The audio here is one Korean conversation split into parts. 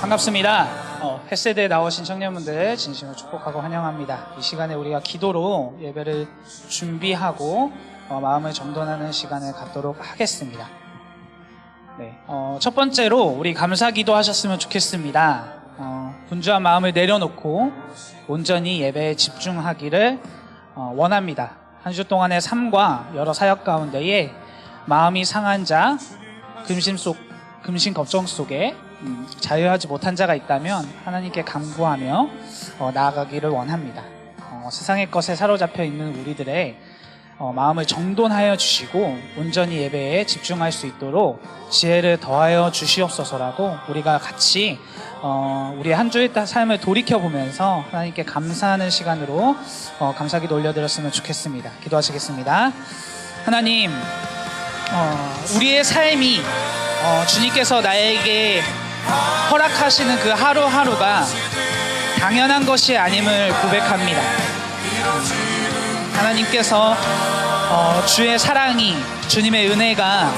반갑습니다. 햇세대에 나오신 청년분들 진심으로 축복하고 환영합니다. 이 시간에 우리가 기도로 예배를 준비하고 마음을 정돈하는 시간을 갖도록 하겠습니다. 네, 첫 번째로 우리 감사 기도하셨으면 좋겠습니다. 분주한 마음을 내려놓고 온전히 예배에 집중하기를 원합니다. 한 주 동안의 삶과 여러 사역 가운데에 마음이 상한 자, 근심 걱정 속에 자유하지 못한 자가 있다면 하나님께 간구하며 나아가기를 원합니다. 세상의 것에 사로잡혀 있는 우리들의 마음을 정돈하여 주시고 온전히 예배에 집중할 수 있도록 지혜를 더하여 주시옵소서라고 우리가 같이 우리의 한 주의 삶을 돌이켜보면서 하나님께 감사하는 시간으로 감사기도 올려드렸으면 좋겠습니다. 기도하시겠습니다. 하나님, 우리의 삶이 주님께서 나에게 허락하시는 그 하루하루가 당연한 것이 아님을 고백합니다. 하나님께서 주의 사랑이, 주님의 은혜가,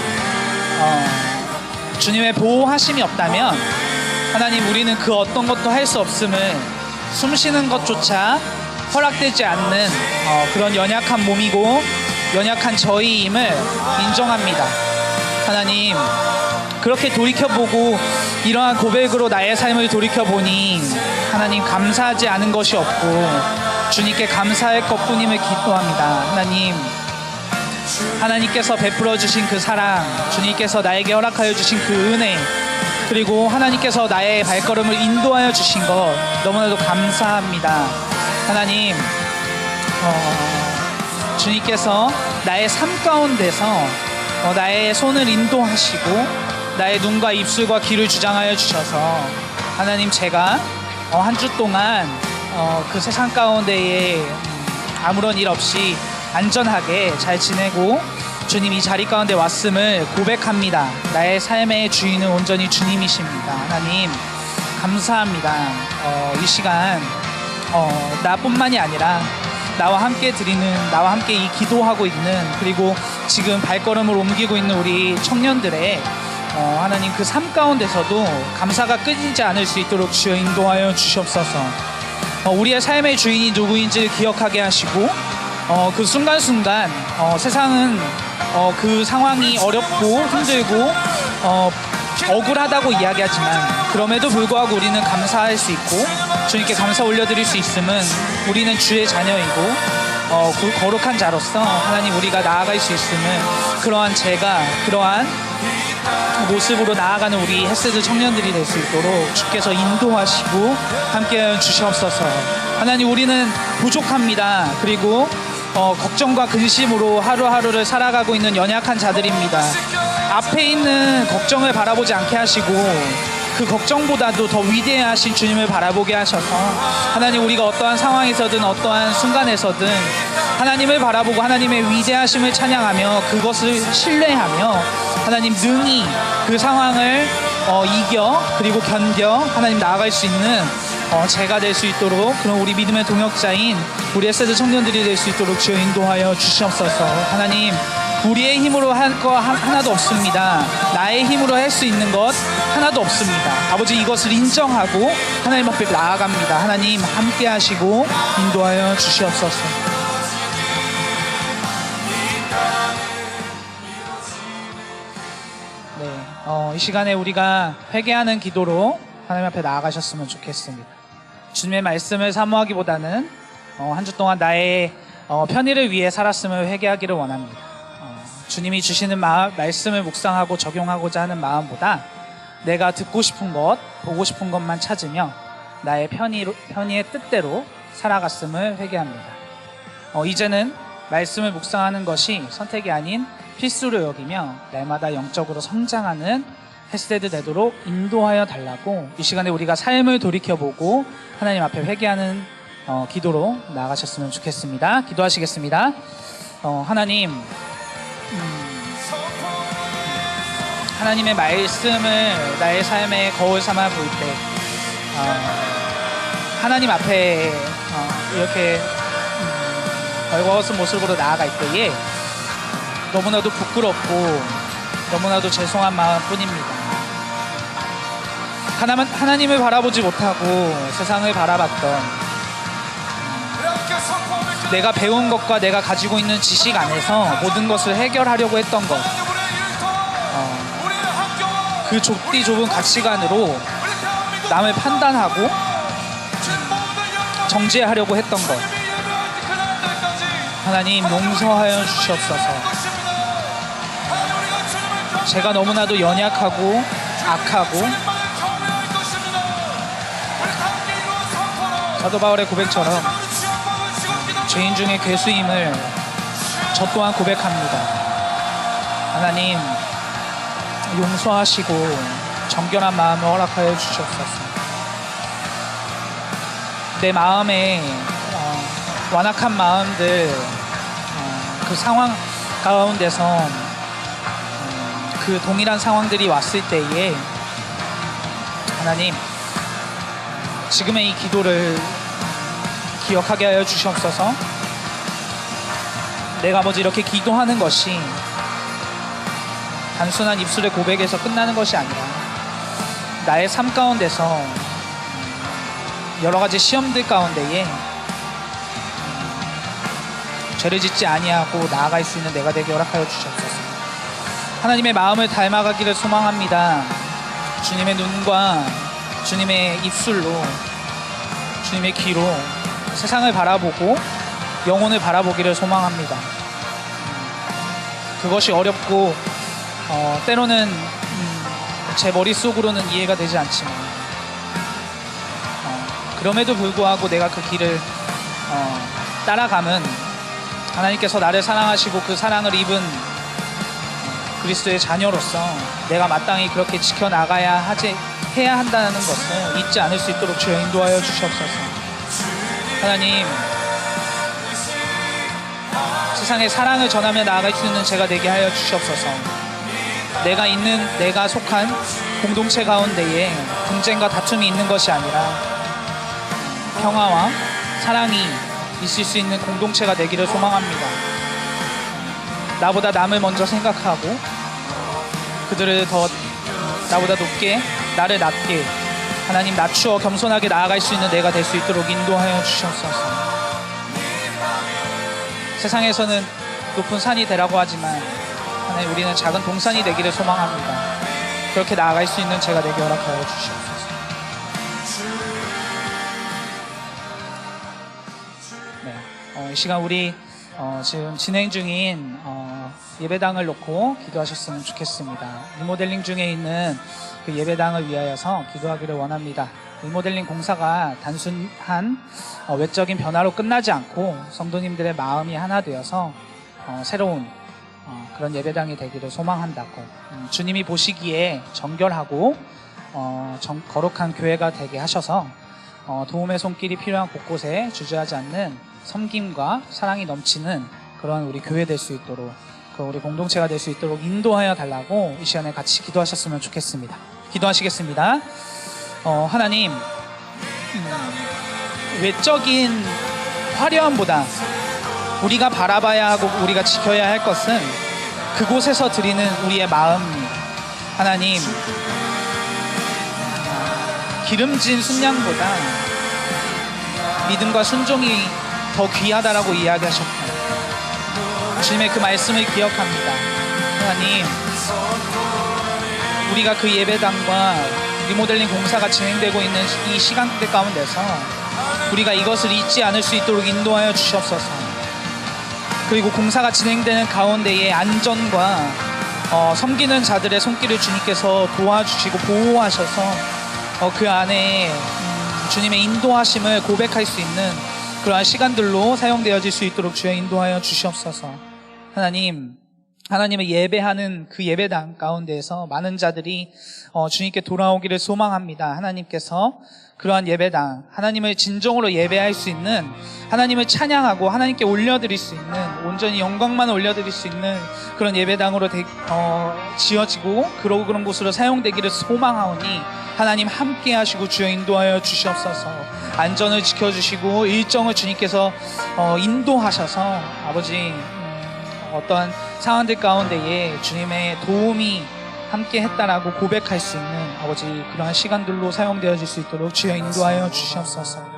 주님의 보호하심이 없다면 하나님, 우리는 그 어떤 것도 할 수 없음을, 숨쉬는 것조차 허락되지 않는 그런 연약한 몸이고 연약한 저희임을 인정합니다. 하나님, 그렇게 돌이켜보고 이러한 고백으로 나의 삶을 돌이켜보니 하나님, 감사하지 않은 것이 없고 주님께 감사할 것뿐임을 기도합니다. 하나님께서 베풀어 주신 그 사랑, 주님께서 나에게 허락하여 주신 그 은혜, 그리고 하나님께서 나의 발걸음을 인도하여 주신 것 너무나도 감사합니다. 하나님, 주님께서 나의 삶 가운데서 나의 손을 인도하시고 나의 눈과 입술과 귀를 주장하여 주셔서 하나님, 제가 한 주 동안 그 세상 가운데에 아무런 일 없이 안전하게 잘 지내고 주님 이 자리 가운데 왔음을 고백합니다. 나의 삶의 주인은 온전히 주님이십니다. 하나님, 감사합니다. 이 시간 나뿐만이 아니라 나와 함께 이 기도하고 있는, 그리고 지금 발걸음을 옮기고 있는 우리 청년들의 하나님, 그 삶 가운데서도 감사가 끊이지 않을 수 있도록 주여 인도하여 주시옵소서. 우리의 삶의 주인이 누구인지를 기억하게 하시고 그 순간순간 세상은 그 상황이 어렵고 힘들고 억울하다고 이야기하지만 그럼에도 불구하고 우리는 감사할 수 있고 주님께 감사 올려드릴 수 있음은 우리는 주의 자녀이고 거룩한 자로서 하나님, 우리가 나아갈 수 있음을, 그러한 모습으로 나아가는 우리 햇세드 청년들이 될 수 있도록 주께서 인도하시고 함께하여 주시옵소서. 하나님, 우리는 부족합니다. 그리고 걱정과 근심으로 하루하루를 살아가고 있는 연약한 자들입니다. 앞에 있는 걱정을 바라보지 않게 하시고 그 걱정보다도 더 위대하신 주님을 바라보게 하셔서 하나님, 우리가 어떠한 상황에서든 어떠한 순간에서든 하나님을 바라보고 하나님의 위대하심을 찬양하며 그것을 신뢰하며 하나님, 능히 그 상황을 이겨 그리고 견뎌 하나님 나아갈 수 있는 제가 될 수 있도록, 그런 우리 믿음의 동역자인 우리 햇세드 청년들이 될 수 있도록 주여 인도하여 주시옵소서. 하나님, 우리의 힘으로 할 거 하나도 없습니다. 나의 힘으로 할 수 있는 것 하나도 없습니다. 아버지, 이것을 인정하고 하나님 앞에 나아갑니다. 하나님, 함께 하시고 인도하여 주시옵소서. 이 시간에 우리가 회개하는 기도로 하나님 앞에 나아가셨으면 좋겠습니다. 주님의 말씀을 사모하기보다는 한 주 동안 나의 편의를 위해 살았음을 회개하기를 원합니다. 주님이 주시는 말씀을 묵상하고 적용하고자 하는 마음보다 내가 듣고 싶은 것, 보고 싶은 것만 찾으며 나의 편의의 뜻대로 살아갔음을 회개합니다. 이제는 말씀을 묵상하는 것이 선택이 아닌 필수로 여기며 날마다 영적으로 성장하는 햇세드 되도록 인도하여 달라고 이 시간에 우리가 삶을 돌이켜보고 하나님 앞에 회개하는 기도로 나아가셨으면 좋겠습니다. 기도하시겠습니다. 하나님, 하나님의 말씀을 나의 삶의 거울 삼아 볼 때 하나님 앞에 이렇게 벌거벗은 모습으로 나아갈 때에 너무나도 부끄럽고 너무나도 죄송한 마음뿐입니다. 하나님을 바라보지 못하고 세상을 바라봤던 내가 배운 것과 내가 가지고 있는 지식 안에서 모든 것을 해결하려고 했던 것, 그 좁디 좁은 가치관으로 남을 판단하고 정죄하려고 했던 것, 하나님 용서하여 주시옵소서. 제가 너무나도 연약하고 악하고 사도 바울의 고백처럼 죄인 중에 괴수임을 저 또한 고백합니다. 하나님 용서하시고 정결한 마음을 허락하여 주시옵소서. 내 마음에 완악한 마음들, 그 상황 가운데서 그 동일한 상황들이 왔을 때에 하나님 지금의 이 기도를 기억하게 하여 주시옵소서. 내가 먼저 이렇게 기도하는 것이 단순한 입술의 고백에서 끝나는 것이 아니라 나의 삶 가운데서 여러 가지 시험들 가운데에 죄를 짓지 아니하고 나아갈 수 있는 내가 되게 허락하여 주시옵소서. 하나님의 마음을 닮아가기를 소망합니다. 주님의 눈과 주님의 입술로 주님의 귀로 세상을 바라보고 영혼을 바라보기를 소망합니다. 그것이 어렵고 때로는 제 머릿속으로는 이해가 되지 않지만 그럼에도 불구하고 내가 그 길을 따라가면 하나님께서 나를 사랑하시고 그 사랑을 입은 그리스도의 자녀로서 내가 마땅히 그렇게 지켜나가야 해야 한다는 것을 잊지 않을 수 있도록 주여 인도하여 주시옵소서. 하나님 세상에 사랑을 전하며 나아갈 수 있는 제가 되게 하여 주시옵소서. 내가 속한 공동체 가운데에 분쟁과 다툼이 있는 것이 아니라 평화와 사랑이 있을 수 있는 공동체가 되기를 소망합니다. 나보다 남을 먼저 생각하고 그들을 더 나보다 높게 나를 낮게 하나님 낮추어 겸손하게 나아갈 수 있는 내가 될 수 있도록 인도하여 주시옵소서. 세상에서는 높은 산이 되라고 하지만 하나님 우리는 작은 동산이 되기를 소망합니다. 그렇게 나아갈 수 있는 제가 되게 허락하여 주시옵소서. 이 시간 우리 지금 진행 중인 예배당을 놓고 기도하셨으면 좋겠습니다. 리모델링 중에 있는 그 예배당을 위하여서 기도하기를 원합니다. 리모델링 공사가 단순한 외적인 변화로 끝나지 않고 성도님들의 마음이 하나 되어서 새로운 그런 예배당이 되기를 소망한다고, 주님이 보시기에 정결하고 거룩한 교회가 되게 하셔서 도움의 손길이 필요한 곳곳에 주저하지 않는 섬김과 사랑이 넘치는 그런 우리 교회 될 수 있도록, 우리 공동체가 될 수 있도록 인도하여 달라고 이 시간에 같이 기도하셨으면 좋겠습니다. 기도하시겠습니다. 하나님, 외적인 화려함보다 우리가 바라봐야 하고 우리가 지켜야 할 것은 그곳에서 드리는 우리의 마음입니다. 하나님, 기름진 순양보다 믿음과 순종이 더 귀하다라고 이야기하셨고, 주님의 그 말씀을 기억합니다. 하나님, 우리가 그 예배당과 리모델링 공사가 진행되고 있는 이 시간대 가운데서 우리가 이것을 잊지 않을 수 있도록 인도하여 주시옵소서. 그리고 공사가 진행되는 가운데의 안전과 섬기는 자들의 손길을 주님께서 도와주시고 보호하셔서 그 안에 주님의 인도하심을 고백할 수 있는 그러한 시간들로 사용되어질 수 있도록 주여 인도하여 주시옵소서. 하나님, 하나님을 예배하는 그 예배당 가운데에서 많은 자들이 주님께 돌아오기를 소망합니다. 하나님께서 그러한 예배당, 하나님을 진정으로 예배할 수 있는, 하나님을 찬양하고 하나님께 올려드릴 수 있는, 온전히 영광만 올려드릴 수 있는 그런 예배당으로 지어지고 그런 곳으로 사용되기를 소망하오니 하나님 함께 하시고 주여 인도하여 주시옵소서. 안전을 지켜주시고 일정을 주님께서 인도하셔서 아버지 어떠한 상황들 가운데에 주님의 도움이 함께 했다라고 고백할 수 있는 아버지 그러한 시간들로 사용되어질 수 있도록 주여 인도하여 주시옵소서.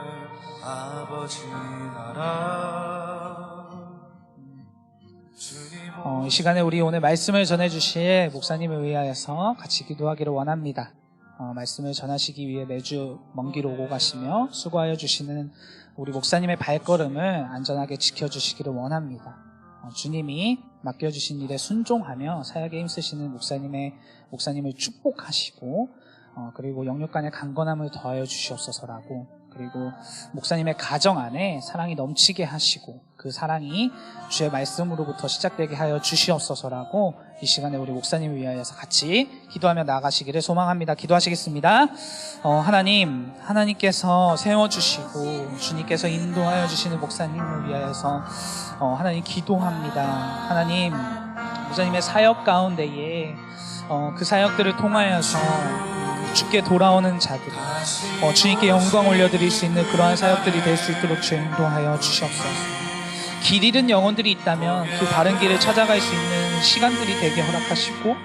이 시간에 우리 오늘 말씀을 전해주실 목사님을 위하여서 같이 기도하기를 원합니다. 말씀을 전하시기 위해 매주 먼 길 오고 가시며 수고하여 주시는 우리 목사님의 발걸음을 안전하게 지켜주시기를 원합니다. 주님이 맡겨주신 일에 순종하며 사역에 힘쓰시는 목사님을 축복하시고 그리고 영육 간의 강건함을 더하여 주시옵소서라고, 그리고 목사님의 가정 안에 사랑이 넘치게 하시고 그 사랑이 주의 말씀으로부터 시작되게 하여 주시옵소서라고 이 시간에 우리 목사님을 위하여서 같이 기도하며 나아가시기를 소망합니다. 기도하시겠습니다. 하나님께서 세워주시고 주님께서 인도하여 주시는 목사님을 위하여서 하나님 기도합니다. 하나님, 목사님의 사역 가운데에 그 사역들을 통하여서 주께 돌아오는 자들이 주님께 영광 올려드릴 수 있는 그러한 사역들이 될 수 있도록 주 인도하여 주시옵소서. 길 잃은 영혼들이 있다면 그 바른 길을 찾아갈 수 있는 시간들이 되게 허락하시고,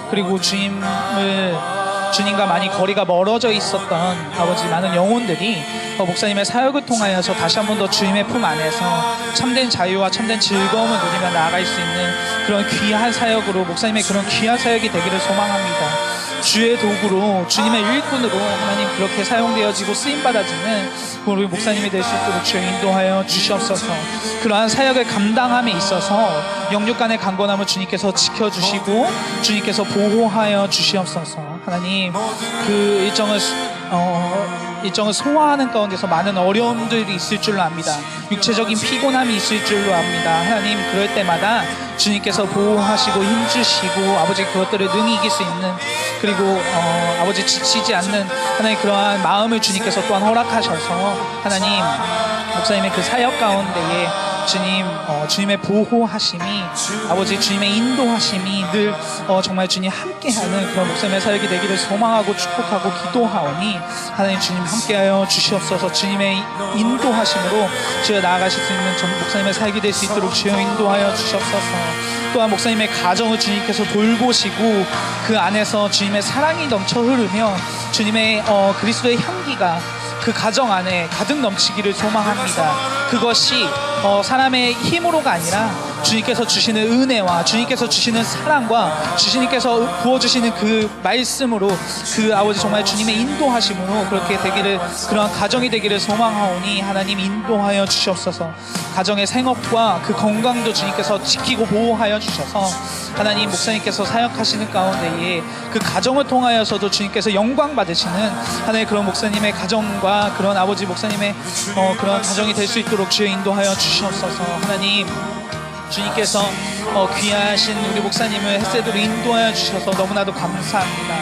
그리고 주님과 많이 거리가 멀어져 있었던 아버지 많은 영혼들이 목사님의 사역을 통하여서 다시 한 번 더 주님의 품 안에서 참된 자유와 참된 즐거움을 누리며 나아갈 수 있는 그런 귀한 사역으로, 목사님의 그런 귀한 사역이 되기를 소망합니다. 주의 도구로, 주님의 일꾼으로 하나님 그렇게 사용되어지고 쓰임받아지는 우리 목사님이 될 수 있도록 주여 인도하여 주시옵소서. 그러한 사역을 감당함에 있어서 영육 간의 강건함을 주님께서 지켜주시고 주님께서 보호하여 주시옵소서. 하나님, 그 일정을 소화하는 가운데서 많은 어려움들이 있을 줄로 압니다. 육체적인 피곤함이 있을 줄로 압니다. 하나님, 그럴 때마다 주님께서 보호하시고 힘주시고 아버지 그것들을 능히 이길 수 있는, 그리고 아버지 지치지 않는 하나님 그러한 마음을 주님께서 또한 허락하셔서 하나님 목사님의 그 사역 가운데에 주님의 보호하심이, 아버지 주님의 인도하심이 늘 정말 주님 함께하는 그런 목사님의 사역이 되기를 소망하고 축복하고 기도하오니 하나님 주님 함께하여 주시옵소서. 주님의 인도하심으로 주여 나아가실 수 있는 목사님의 사역이 될 수 있도록 주여 인도하여 주시옵소서. 또한 목사님의 가정을 주님께서 돌보시고 그 안에서 주님의 사랑이 넘쳐 흐르며 주님의 그리스도의 향기가 그 가정 안에 가득 넘치기를 소망합니다. 그것이 사람의 힘으로가 아니라 주님께서 주시는 은혜와 주님께서 주시는 사랑과 주님께서 부어주시는 그 말씀으로, 그 아버지 정말 주님의 인도하심으로 그렇게 되기를, 그러한 가정이 되기를 소망하오니 하나님 인도하여 주시옵소서. 가정의 생업과 그 건강도 주님께서 지키고 보호하여 주셔서 하나님 목사님께서 사역하시는 가운데에 그 가정을 통하여서도 주님께서 영광 받으시는 하나님 그런 목사님의 가정과 그런 아버지 목사님의 그런 가정이 될 수 있도록 주여 인도하여 주시옵소서. 하나님, 주님께서 귀하신 우리 목사님을 햇새도로 인도하여 주셔서 너무나도 감사합니다.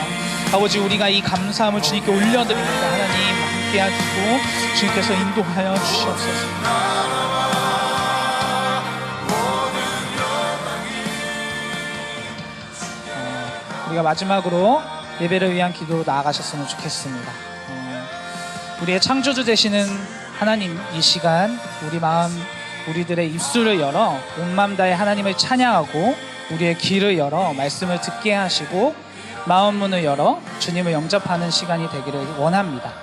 아버지, 우리가 이 감사함을 주님께 올려드립니다. 하나님 함께 하시고 주님께서 인도하여 주시옵소서. 우리가 마지막으로 예배를 위한 기도로 나아가셨으면 좋겠습니다. 우리의 창조주 되시는 하나님, 이 시간 우리 마음, 우리들의 입술을 열어 온 마음 다해 하나님을 찬양하고 우리의 귀를 열어 말씀을 듣게 하시고 마음 문을 열어 주님을 영접하는 시간이 되기를 원합니다.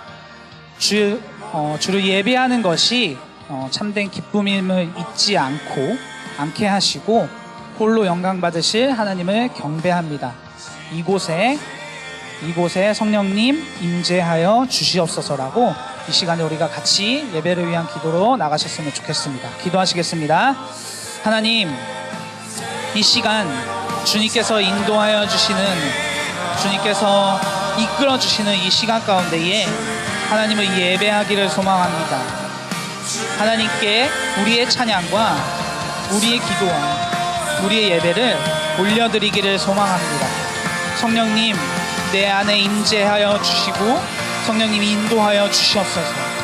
주를 예배하는 것이 참된 기쁨임을 잊지 않게 하시고 홀로 영광 받으실 하나님을 경배합니다. 이곳에 성령님 임재하여 주시옵소서라고 이 시간에 우리가 같이 예배를 위한 기도로 나가셨으면 좋겠습니다. 기도하시겠습니다. 하나님, 이 시간 주님께서 인도하여 주시는, 주님께서 이끌어 주시는 이 시간 가운데에 하나님을 예배하기를 소망합니다. 하나님께 우리의 찬양과 우리의 기도와 우리의 예배를 올려드리기를 소망합니다. 성령님, 내 안에 임재하여 주시고 성령님 인도하여 주시옵소서.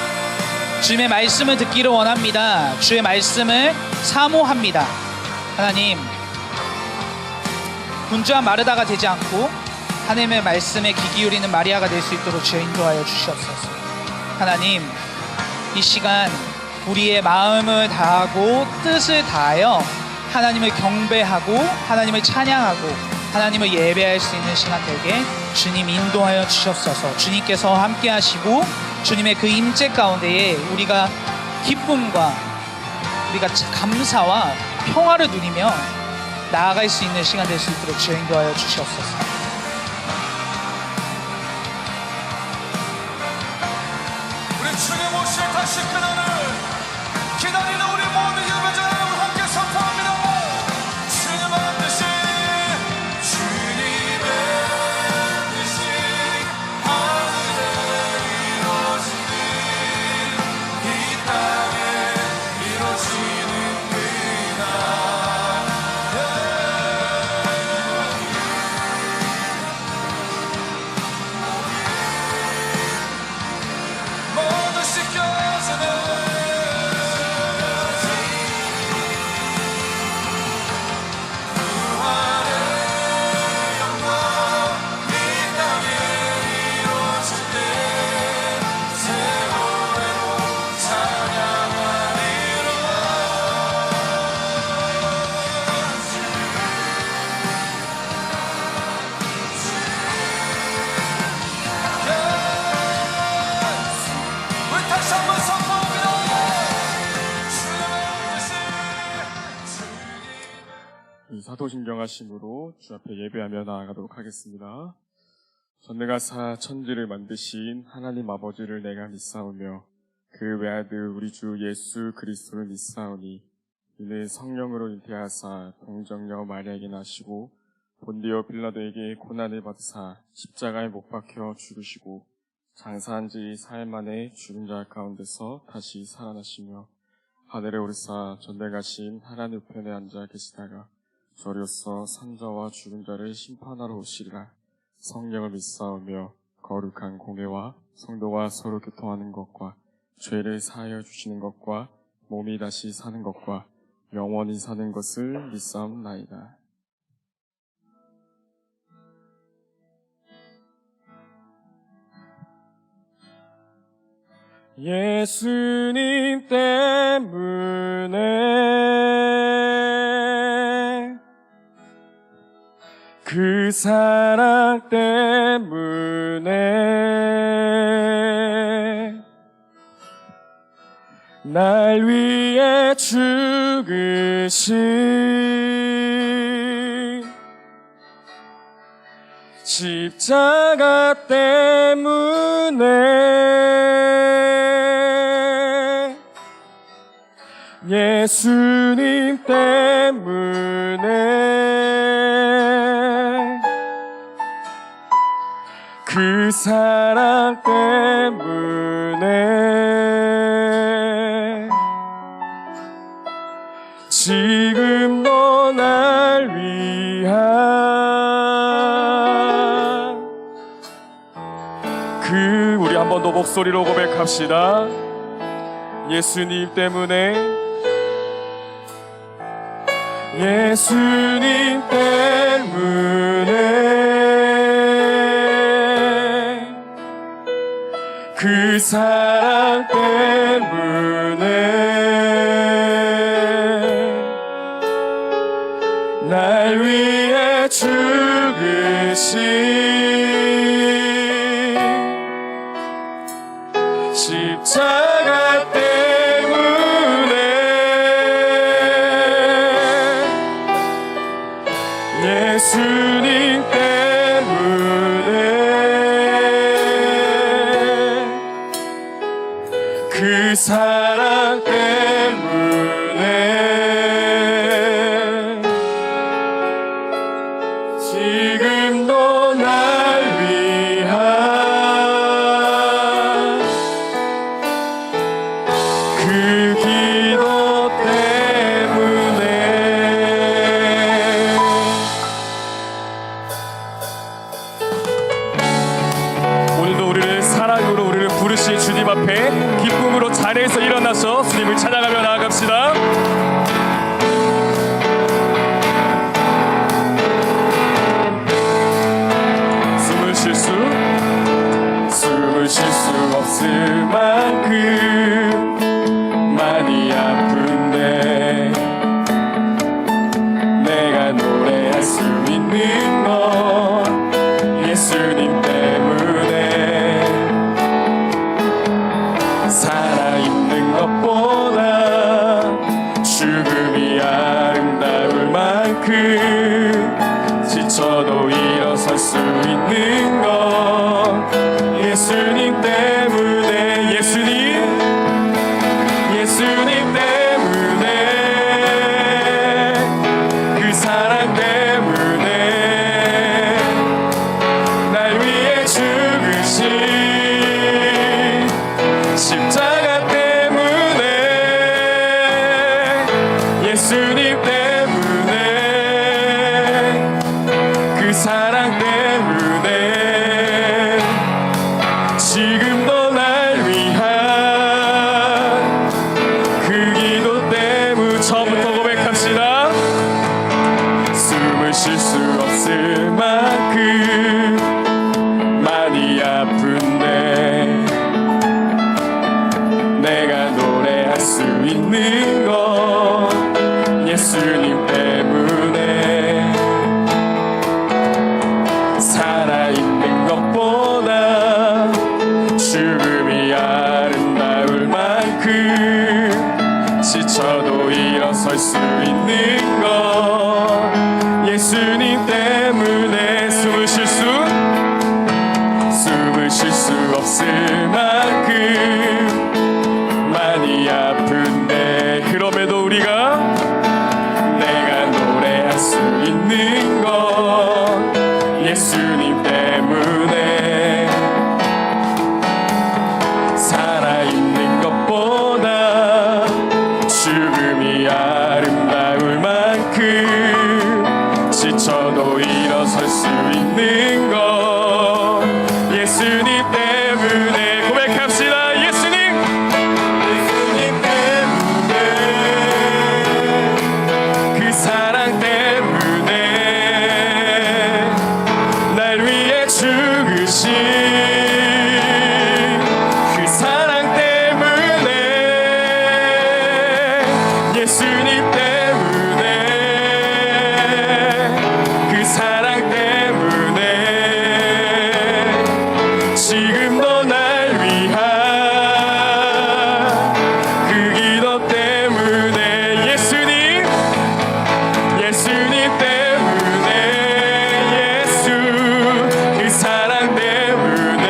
주님의 말씀을 듣기를 원합니다. 주의 말씀을 사모합니다. 하나님, 분주한 마르다가 되지 않고 하나님의 말씀에 귀 기울이는 마리아가 될 수 있도록 주여 인도하여 주시옵소서. 하나님, 이 시간 우리의 마음을 다하고 뜻을 다하여 하나님을 경배하고 하나님을 찬양하고 하나님을 예배할 수 있는 시간 되게 주님 인도하여 주시옵소서. 주님께서 함께 하시고 주님의 그 임재 가운데에 우리가 기쁨과 우리가 감사와 평화를 누리며 나아갈 수 있는 시간 될 수 있도록 주여 인도하여 주시옵소서. 우리 주님 오실 다시 그날을 기다리는 우리 모든 예배자 여러분 함께 선포합니다. 주님 반드시 주님의 뜻이 하늘에 이루어지는 이 땅에 이루어지는 그날 모두 씻겨지는 다시 한번 선포합니다. 이 사도신경하심으로 주 앞에 예배하며 나아가도록 하겠습니다. 전능하사 천지를 만드신 하나님 아버지를 내가 믿사오며 그 외아들 우리 주 예수 그리스도를 믿사오니 이는 성령으로 잉태하사 동정녀 마리아에게 나시고 본디오 빌라도에게 고난을 받으사 십자가에 못 박혀 죽으시고 장사한 지 4일 만에 죽은 자 가운데서 다시 살아나시며 하늘에 오르사 전능하신 하나님 우편에 앉아 계시다가 저리로서 산자와 죽은 자를 심판하러 오시리라. 성령을 믿사오며 거룩한 공회와 성도가 서로 교통하는 것과 죄를 사하여 주시는 것과 몸이 다시 사는 것과 영원히 사는 것을 믿사옵나이다. 예수님 때문에 그 사랑 때문에 날 위해 죽으신 십자가 때문에 예수님 때문에 그 사랑 때문에 지금 너 날 위한 우리 한 번 더 목소리로 고백합시다. 예수님 때문에 예수님 때문에 그 사랑 때문에 날 위해 죽으신 십자가 때문에 예수님 때문에 그 사랑 때문에 지금 너 날 위한 그 기도 때문에 찬양으로 우리를 부르신 주님 앞에 기쁨으로 자리에서 일어나서 주님을 찬양하며 나아갑시다. 숨을 쉴 수 없을 만큼 많이 아픈데 내가 노래할 수 있는 건 예수님 때문에 살아있는 것보다 죽음이 아름다울 만큼 지쳐도 일어설 수 있는 건 예수님 때문에 예수님 때문에 그 사랑 때문에 날 위해 죽으신 십자가 때문에 예수님 때문에 그 사랑 때문에 지금도 날 위한 그 기도 때문에 처음부터 고백합시다. 숨을 쉴 수 없을 만큼 많이 아픈데 내가 노래할 수 있는 건 예수님 때문에 살아있는 것보다 죽음이 아름다울 만큼 지쳐도 일어설 수 있는 건 예수님 때문에 숨을 쉴 수 없을 만큼 많이 아픈데 그럼에도 우리가 내가 노래할 수 있는 건 예수님 때문에 살아있는 것보다 죽음이 아름다울 만큼 지쳐도 일어설 수 있는 건 예수님 때문에 고백합시다. 예수님 때문에 그 사랑 때문에 날 위해 죽으신 그 사랑 때문에 예수님 때문에 그 사랑 때문에 지금도 날 위한 그 기도 때문에 예수님 때문에 예수 그 사랑 때문에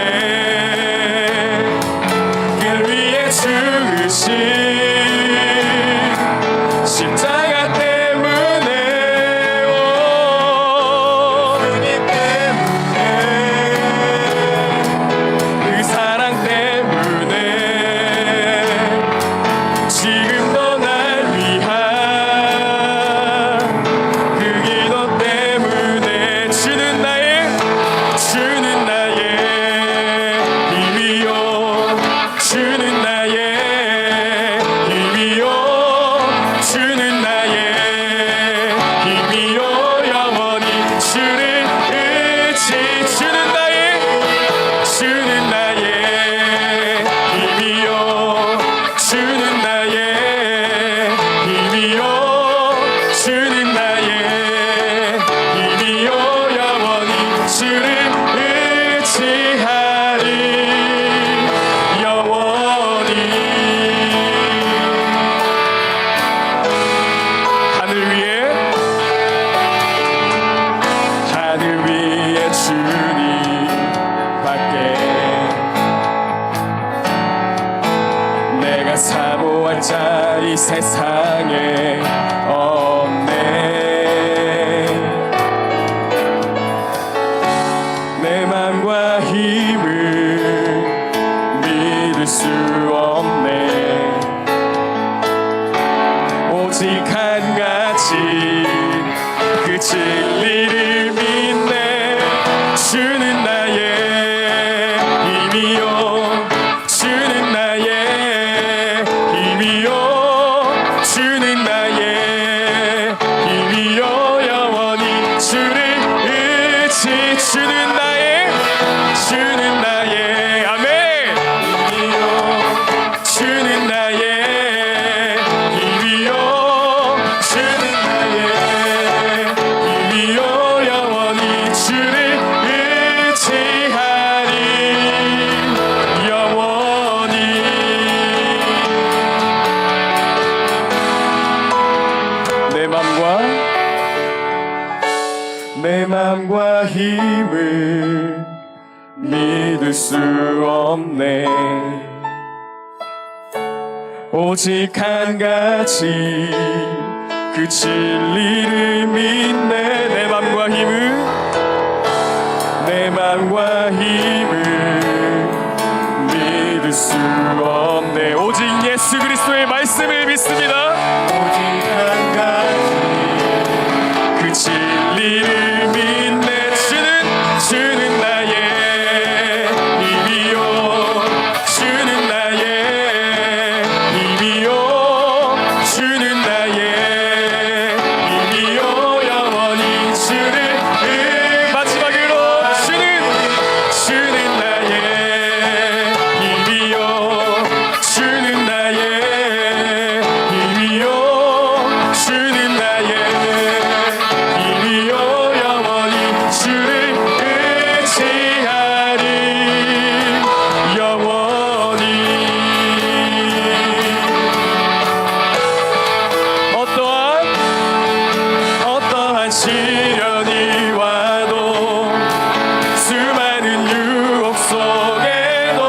길 위해 죽으신 십자가 때문에 주님 때문에 그 사랑 때문에 지금도 날 위한 그 기도 때문에 주는 나의 힘이요 주는 나의 힘이요 주는 나의 힘이요 영원히 주를 의지 주는 나의 힘이요 주는 나의 힘이요 주는 나의 힘이요 영원히 주를 의지하리 영원히 하늘 위에 주님 밖에 내가 사모할 자 이 세상에 없네. 내 맘과 힘을 믿을 수 없네. 오직 한 가지 그 진리를 믿네. 주는 나의 힘이요 같이 주는 나의 아멘. 주는 나의 힘이요 주는 나의 힘이요 영원히 주를 의지하리 영원히 내 맘과 힘을 믿을 수 없네. 오직 한 가지 그 진리를 믿네. 내 맘과 힘을 믿을 수 없네. 오직 예수 그리스도의 말씀을 믿습니다. 오직 한 가지 그 진리를 믿네. 주는 나의 힘이요 주는 나의 힘이요 주는 나의 힘이요 영원히 주를 마지막으로 주는 나의 힘이요 주는 나의 힘이요 주는 나의 힘이요 영원히 주를 의지하리 영원히. 어떠한 시련이 와도 수많은 유혹 속에도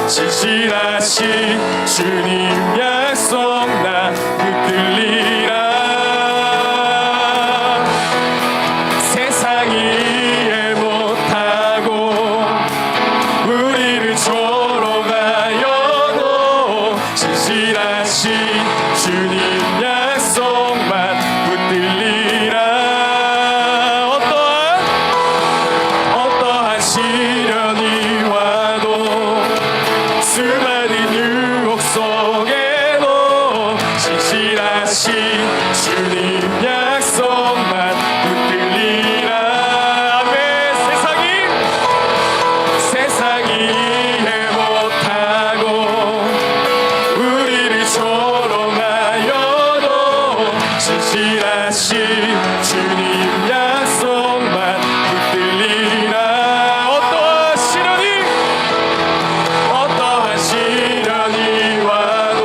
진실하신 주님 약속 나 붙들리라. 세상이 이해 못하고 우리를 조롱하여도 진실하신 주님 약속만 붙들리라. 어떠한 시련이 와도 수많은 유혹 속에도 진실하신 주님 약속만 붙들리라. 아멘. 세상이 이해 못하고 우리를 조롱하여도 진실하신 주님 약속만 붙들리라. 어떠한 시련이 와도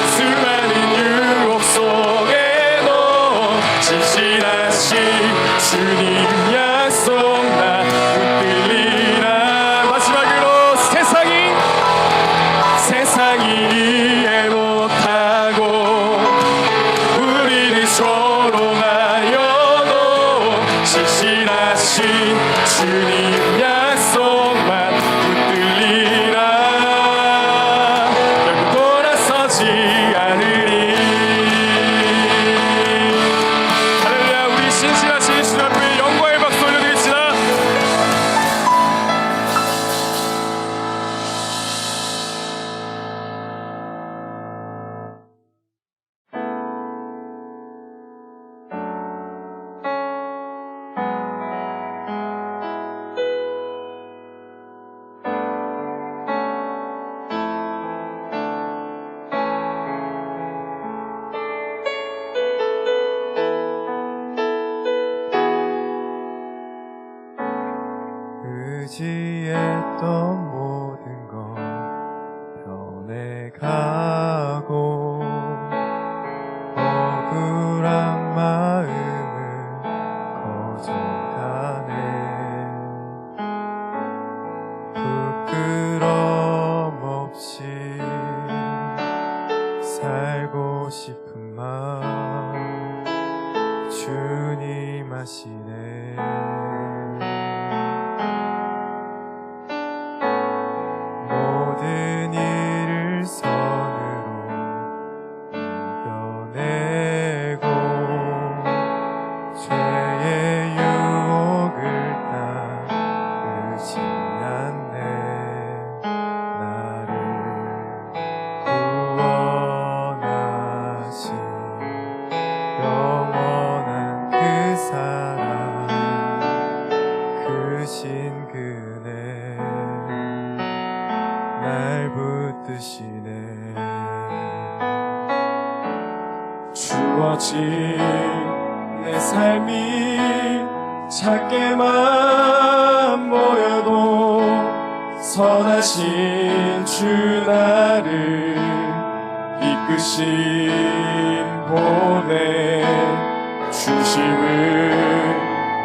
수많은 유혹 속에도 진실하신 주님 약속만 붙들리라. 마지막으로 세상이 이해 못하고 우리를 조롱하여도 진실하신 주님 약속만 붙들리라. 결국 돌아서지 않으리. 할렐루야. 우리 신실하신 주 앞에 영광의 박수 올려드립시다. 의지했던 모든 건 변해가고 억울한 마음을 거절하네. 부끄럼 없이 살고 싶은 마음 주님 아시네. 모든 일을 선으로 이겨내고 죄의 유혹을 따르지 않네. 나를 구원하신 영원한 그 사랑 무너진 내 삶이 작게만 보여도 선하신 주 나를 이끄신 보내 중심을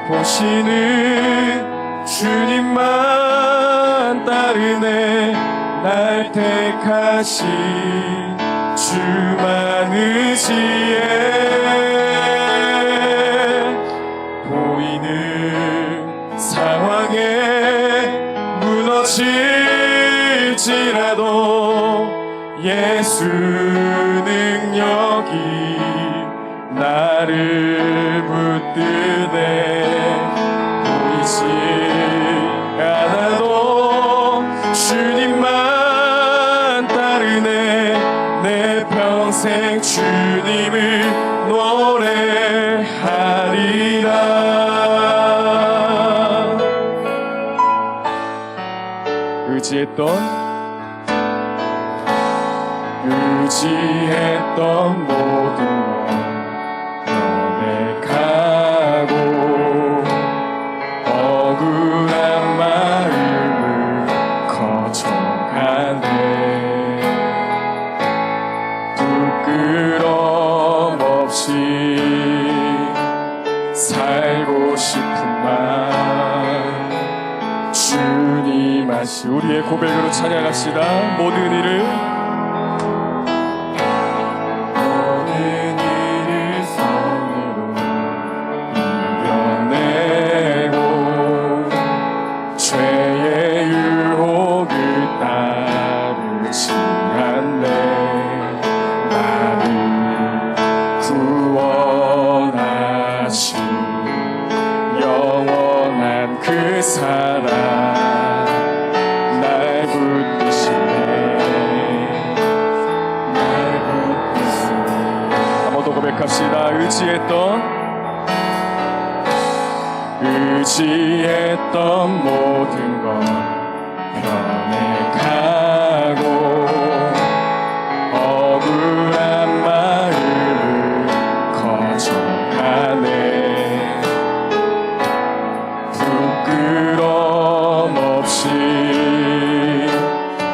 보시는 주님만 따르네 날 택하신 주만 의지해 보이는 상황에 무너질지라도 예수 능력이 나를 붙드네 보이지 않아도 주님만 따르네 내 평생 주님을 노래하리라 의지했던 모든 것 변해가고 억울한 마음을 거쳐가네 부끄럼 없이 살고 싶은 마음 주님 아시 우리의 고백으로 찬양합시다 모든 일을 선으로 이겨내고 죄의 유혹을 따르지 않네 나를 구원하신 영원한 그 사랑 날 붙드시네 한 번 더 고백합시다 의지했던 모든 것 변해가고 억울한 마음을 거쳐가네 부끄럼 없이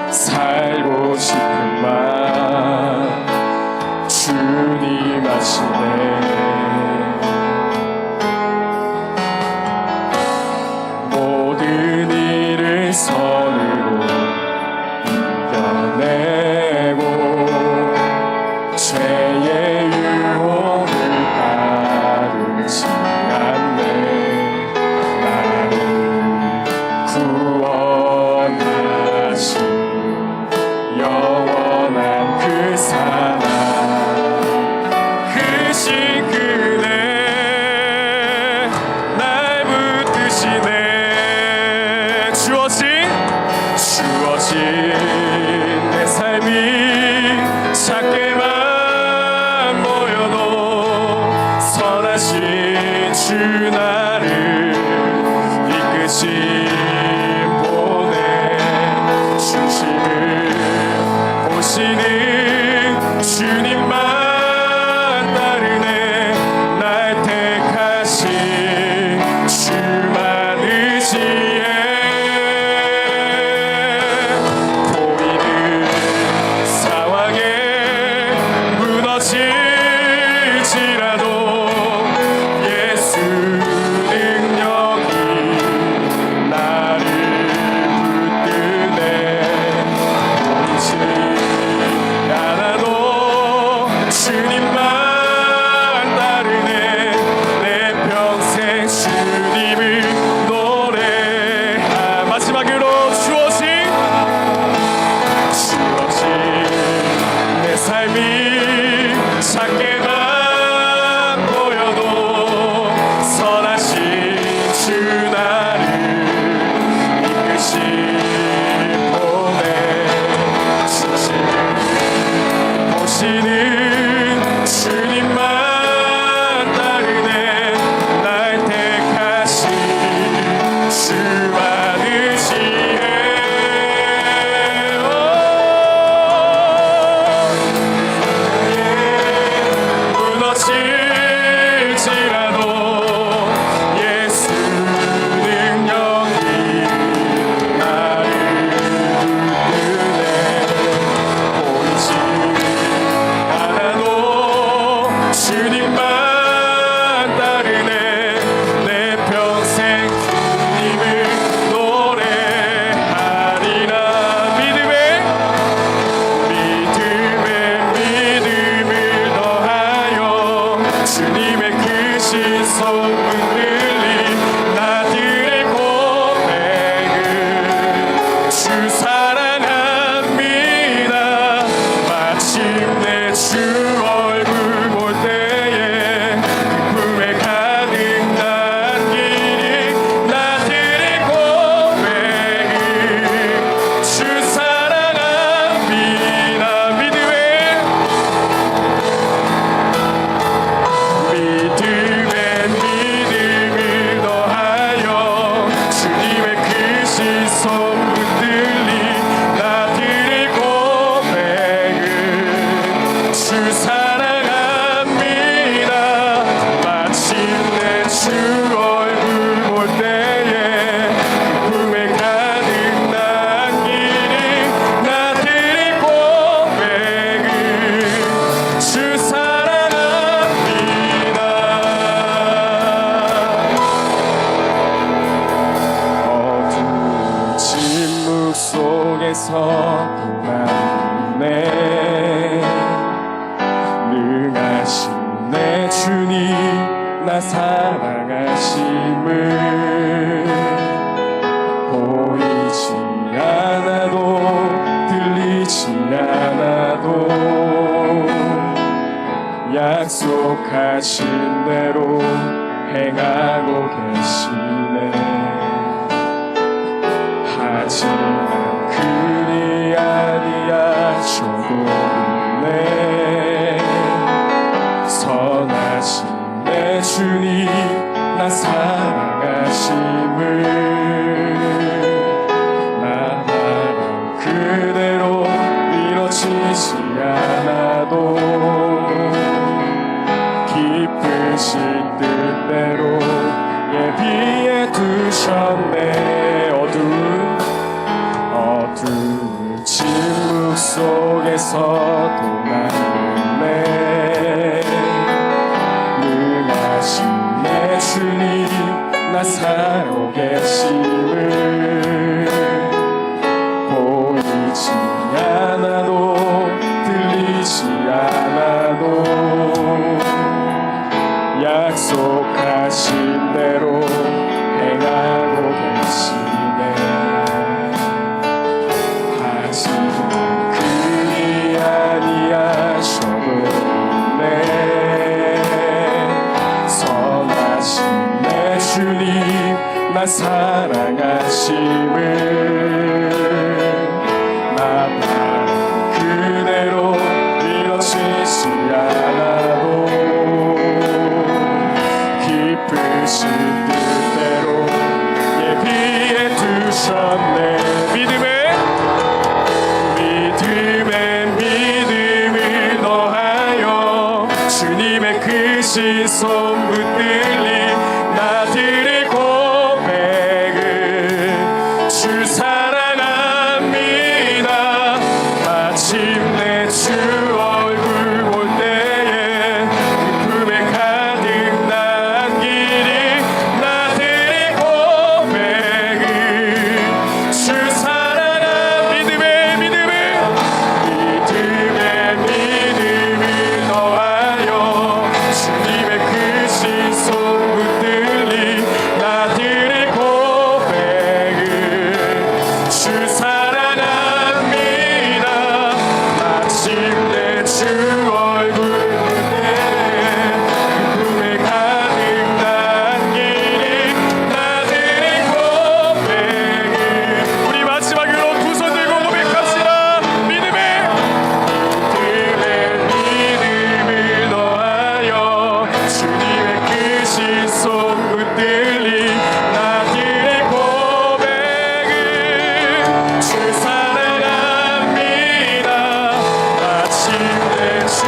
살고 싶은 마음 주님 아시네 모든 일을 선으로 이겨내고 죄의 유혹을 따르지 않네 나를 구원 약속하신 대로 행하고 계시네. 하지만 그리 아니하셔도 네 선하신 내 주님 나 사랑하심을 나 바람 그대로 이뤄지지 않아도 기쁘신 뜻대로 예비해 두셨네. 어두운 침묵 속에서도 나는 능하신 내 주님 나 살고 계심을 보이지 않아도 들리지 않아도 약속하신 대로 행하고 계시네. 하지만 그리 아니하셔도 네 선하신 내 주님 나 사랑하심을 나 바람 그대로 이뤄지지 않아도 기쁘신 뜻대로 예비해 두셨네. 믿음을 더하여 주님의 크신 손 붙들리 나 드릴 고백은 주 사랑합니다. 마침내 주 얼굴 볼 때에 기쁨에 가득 난 길이 나 드릴 고백은 주 사랑한 믿음의 믿음을 더하여 주님의 크신 손 붙들리 나 드릴 고백은 주 사랑합니다. 마침내 주 얼굴 볼 때 기쁨에 가득 난 길이 나 드릴 고백은 우리 마지막으로 두 손 들고 고백합시다. 믿음을 더하여 주님의 크신 손 붙들리 나 드릴 고백은 주 사랑합니다. 마침내 주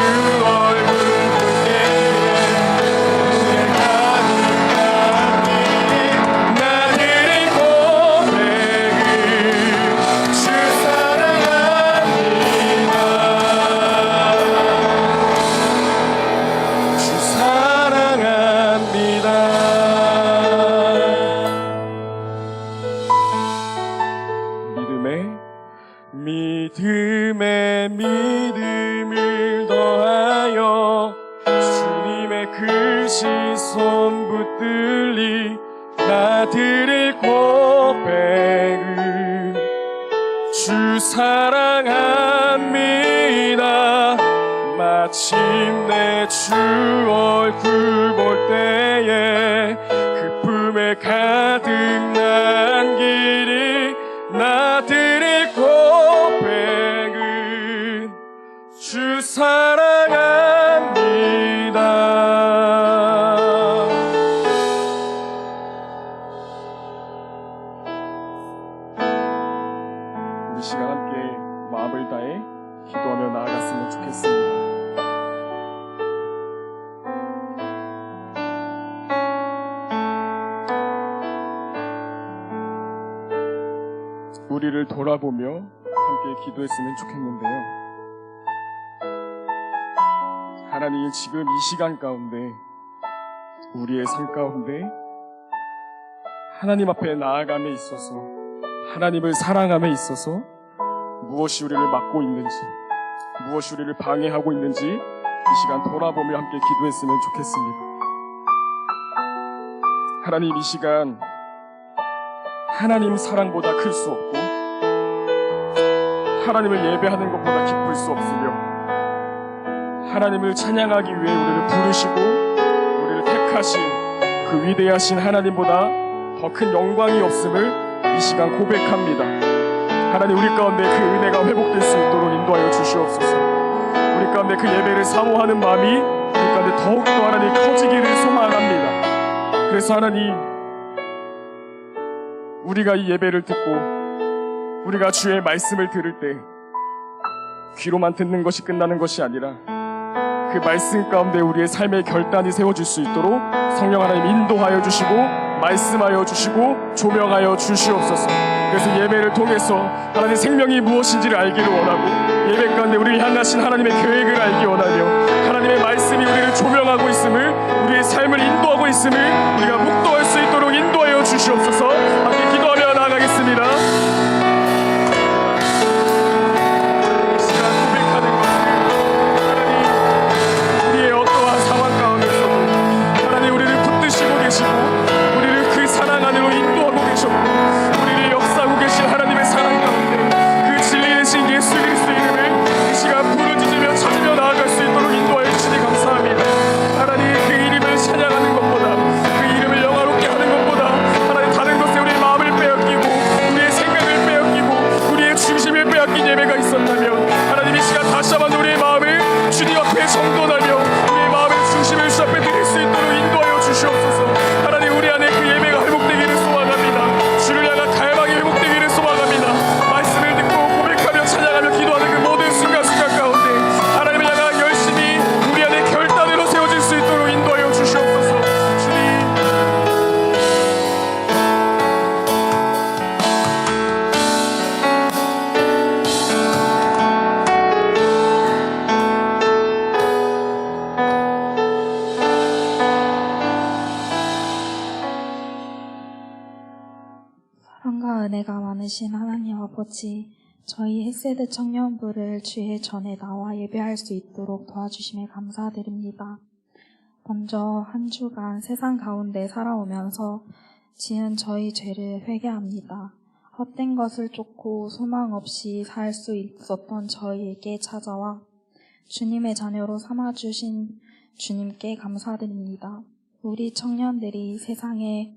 얼굴 볼 때에 가득 난 길이 나 드릴 고백은 주 사랑합니다. 주 사랑합니다. 믿음을 더하여 주님의 크신 손 붙들리 나 드릴 고백은 주 사랑합니다. 마침내 주 얼굴 볼 때에 기쁨에 가득 난 길이 나 드릴 고백은 주 사랑합니다. 우리 시간 함께 마음을 다해 기도하며 나아갔으면 좋겠습니다. 우리를 돌아보며 함께 기도했으면 좋겠는데요. 하나님, 지금 이 시간 가운데 우리의 삶 가운데 하나님 앞에 나아감에 있어서 하나님을 사랑함에 있어서 무엇이 우리를 막고 있는지, 무엇이 우리를 방해하고 있는지 이 시간 돌아보며 함께 기도했으면 좋겠습니다. 하나님, 이 시간 하나님 사랑보다 클 수 없고 하나님을 예배하는 것보다 기쁠 수 없으며 하나님을 찬양하기 위해 우리를 부르시고 우리를 택하신 그 위대하신 하나님보다 더 큰 영광이 없음을 이 시간 고백합니다. 하나님, 우리 가운데 그 은혜가 회복될 수 있도록 인도하여 주시옵소서. 우리 가운데 그 예배를 사모하는 마음이 우리 가운데 더욱더 하나님 커지기를 소망합니다. 그래서 하나님, 우리가 이 예배를 듣고 우리가 주의 말씀을 들을 때 귀로만 듣는 것이 끝나는 것이 아니라 그 말씀 가운데 우리의 삶의 결단이 세워질 수 있도록 성령 하나님 인도하여 주시고 말씀하여 주시고 조명하여 주시옵소서. 그래서 예배를 통해서 하나님의 생명이 무엇인지를 알기를 원하고 예배 가운데 우리를 향하신 하나님의 계획을 알기 원하며 하나님의 말씀이 우리를 조명하고 있음을, 우리의 삶을 인도하고 있음을 우리가 묵도할 수 있도록 인도하여 주시옵소서. 함께 기도하며 나아가겠습니다. 이 시간 고백하는 것은 우리의 어떠한 상황 가운데서도 하나님 우리를 붙드시고 계시고 우리를 그 사랑 안으로 인도하고 계셨고 우리를 역사하고 계신 하나님의 사랑 가운데 그 진리 되신 예수 그리스도 이름을 이 시간 부르짖으며 찾으며 나아갈 수 있도록 인도하여 주시니 감사합니다. 하나님, 그 이름을 찬양하는 것보다, 그 이름을 영화롭게 하는 것보다 하나님 다른 것에 우리의 마음을 빼앗기고 우리의 생각을 빼앗기고 우리의 중심을 빼앗긴 예배가 있었다면 하나님 이 시간 다시 한번 우리의 마음을 주님 앞에 정돈하며 우리의 마음의 중심을 주 앞에 드릴 수 있도록 인도하여 주시옵소서. 하나님, 우리 안에 그 예배가 회복되기를 소망합니다. 주를 향한 갈망이 회복되기를 소망합니다. 말씀을 듣고 고백하며 찬양하며 기도하는 그 모든 순간순간 가운데 하나님을 향한 열심히 우리 안에 결단으로 세워질 수 있도록 인도하여 주시옵소서. 주님, 사랑과 은혜가 많으신 하나님 아버지, 저희 햇세드 청년부를 주의 전에 나와 예배할 수 있도록 도와주심에 감사드립니다. 먼저 한 주간 세상 가운데 살아오면서 지은 저희 죄를 회개합니다. 헛된 것을 쫓고 소망 없이 살 수 있었던 저희에게 찾아와 주님의 자녀로 삼아주신 주님께 감사드립니다. 우리 청년들이 세상에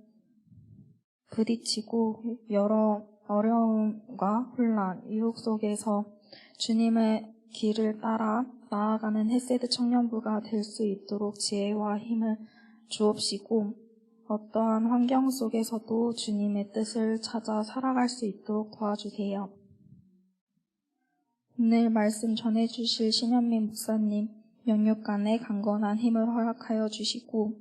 부딪히고 여러 어려움과 혼란, 유혹 속에서 주님의 길을 따라 나아가는 햇세드 청년부가 될 수 있도록 지혜와 힘을 주옵시고 어떠한 환경 속에서도 주님의 뜻을 찾아 살아갈 수 있도록 도와주세요. 오늘 말씀 전해주실 신현민 목사님, 영육간의 강건한 힘을 허락하여 주시고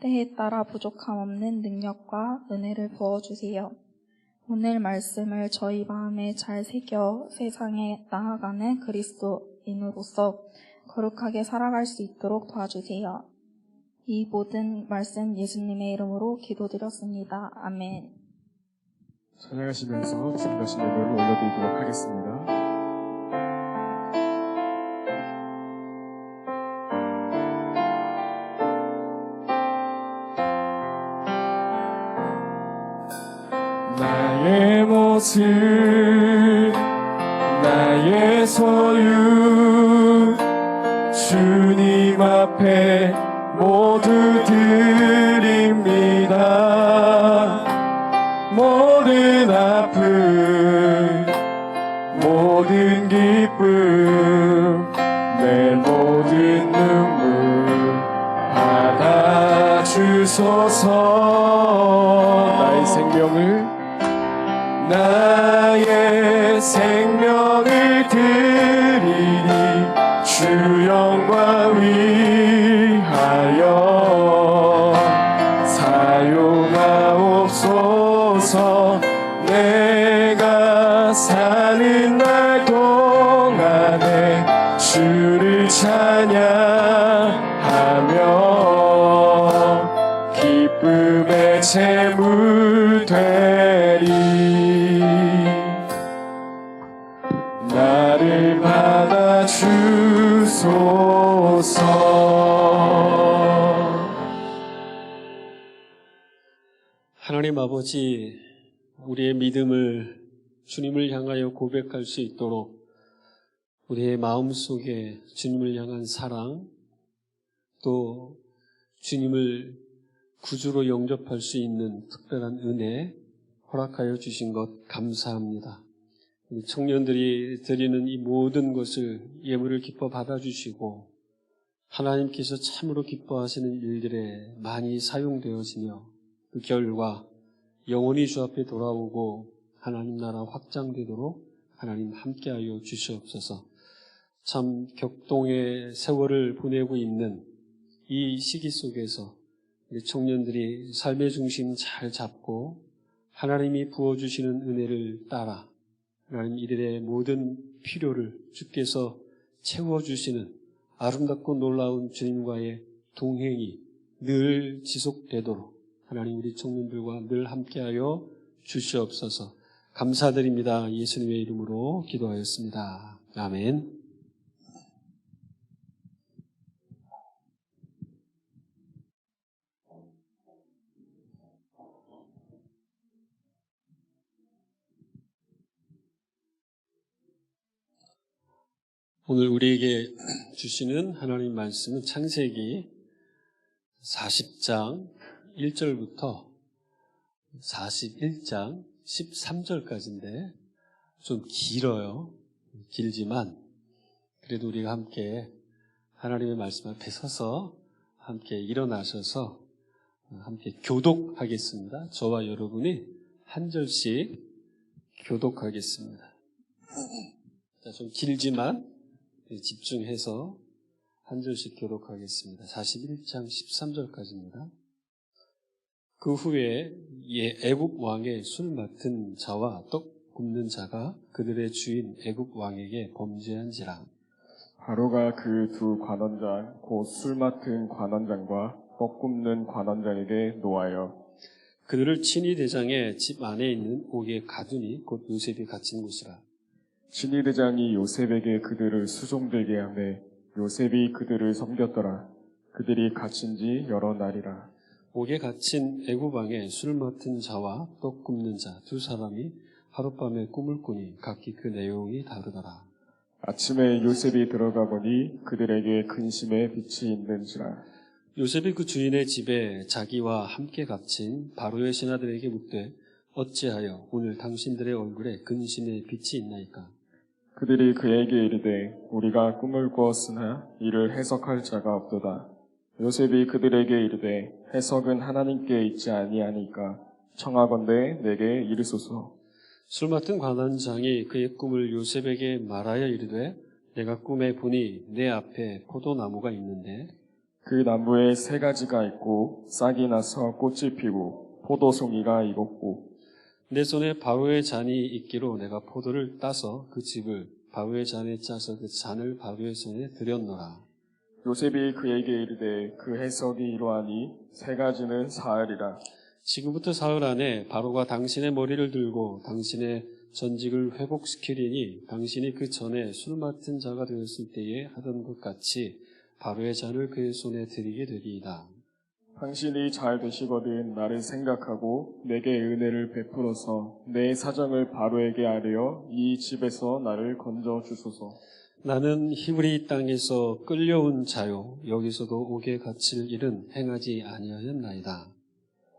때에 따라 부족함 없는 능력과 은혜를 부어주세요. 오늘 말씀을 저희 마음에 잘 새겨 세상에 나아가는 그리스도인으로서 거룩하게 살아갈 수 있도록 도와주세요. 이 모든 말씀 예수님의 이름으로 기도드렸습니다. 아멘. 찬양하시면서 준비하신 예배를 올려드리도록 하겠습니다. 나의 모습, 나의 소유, 주님 앞에 모두 드립니다. 모든 아픔, 모든 기쁨, 내 모든 눈물 받아주소서. 나의 생명을 드리니 주 영광 위하여 사용하옵소서. 내가 사는 날 동안에 주를 찬양하며 기쁨의 재물 되리. 나를 받아주소서. 하나님 아버지, 우리의 믿음을 주님을 향하여 고백할 수 있도록 우리의 마음속에 주님을 향한 사랑, 또 주님을 구주로 영접할 수 있는 특별한 은혜 허락하여 주신 것 감사합니다. 우리 청년들이 드리는 이 모든 것을 예물을 기뻐 받아주시고 하나님께서 참으로 기뻐하시는 일들에 많이 사용되어지며 그 결과 영원히 주 앞에 돌아오고 하나님 나라 확장되도록 하나님 함께하여 주시옵소서. 참 격동의 세월을 보내고 있는 이 시기 속에서 우리 청년들이 삶의 중심 잘 잡고 하나님이 부어주시는 은혜를 따라 하나님 이들의 모든 필요를 주께서 채워주시는 아름답고 놀라운 주님과의 동행이 늘 지속되도록 하나님 우리 청년들과 늘 함께하여 주시옵소서. 감사드립니다. 예수님의 이름으로 기도하였습니다. 아멘. 오늘 우리에게 주시는 하나님 말씀은 창세기 40장 1절부터 41장 13절까지인데 좀 길어요. 길지만 그래도 우리가 함께 하나님의 말씀 앞에 서서 함께 일어나셔서 함께 교독하겠습니다. 저와 여러분이 한 절씩 교독하겠습니다. 자, 좀 길지만 집중해서 한 절씩 교독하겠습니다. 41장 13절까지입니다. 그 후에 애굽 왕의 술 맡은 자와 떡 굽는 자가 그들의 주인 애굽 왕에게 범죄한지라. 바로가 그 두 관원장 곧 술 맡은 관원장과 떡 굽는 관원장에게 노하여 그들을 친위 대장의 집 안에 있는 옥에 가두니 곧 요셉이 갇힌 곳이라. 친위대장이 요셉에게 그들을 수종되게 하매 요셉이 그들을 섬겼더라. 그들이 갇힌 지 여러 날이라. 옥에 갇힌 애굽 왕의 술 맡은 자와 떡 굽는 자 두 사람이 하룻밤에 꿈을 꾸니 각기 그 내용이 다르더라. 아침에 요셉이 들어가 보니 그들에게 근심의 빛이 있는지라. 요셉이 그 주인의 집에 자기와 함께 갇힌 바로의 신하들에게 묻되 어찌하여 오늘 당신들의 얼굴에 근심의 빛이 있나이까? 그들이 그에게 이르되 우리가 꿈을 꾸었으나 이를 해석할 자가 없도다. 요셉이 그들에게 이르되 해석은 하나님께 있지 아니하니까 청하건대 내게 이르소서. 술 맡은 관원장이 그의 꿈을 요셉에게 말하여 이르되 내가 꿈에 보니 내 앞에 포도나무가 있는데 그 나무에 세 가지가 있고 싹이 나서 꽃이 피고 포도송이가 익었고 내 손에 바로의 잔이 있기로 내가 포도를 따서 그 즙을 바로의 잔에 짜서 그 잔을 바로의 손에 들였노라. 요셉이 그에게 이르되 그 해석이 이러하니 세 가지는 사흘이라. 지금부터 사흘 안에 바로가 당신의 머리를 들고 당신의 전직을 회복시키리니 당신이 그 전에 술 맡은 자가 되었을 때에 하던 것 같이 바로의 잔을 그의 손에 드리게 되리이다. 당신이 잘 되시거든 나를 생각하고 내게 은혜를 베풀어서 내 사정을 바로에게 아뢰어 이 집에서 나를 건져 주소서. 나는 히브리 땅에서 끌려온 자요 여기서도 옥에 갇힐 일은 행하지 아니하였나이다.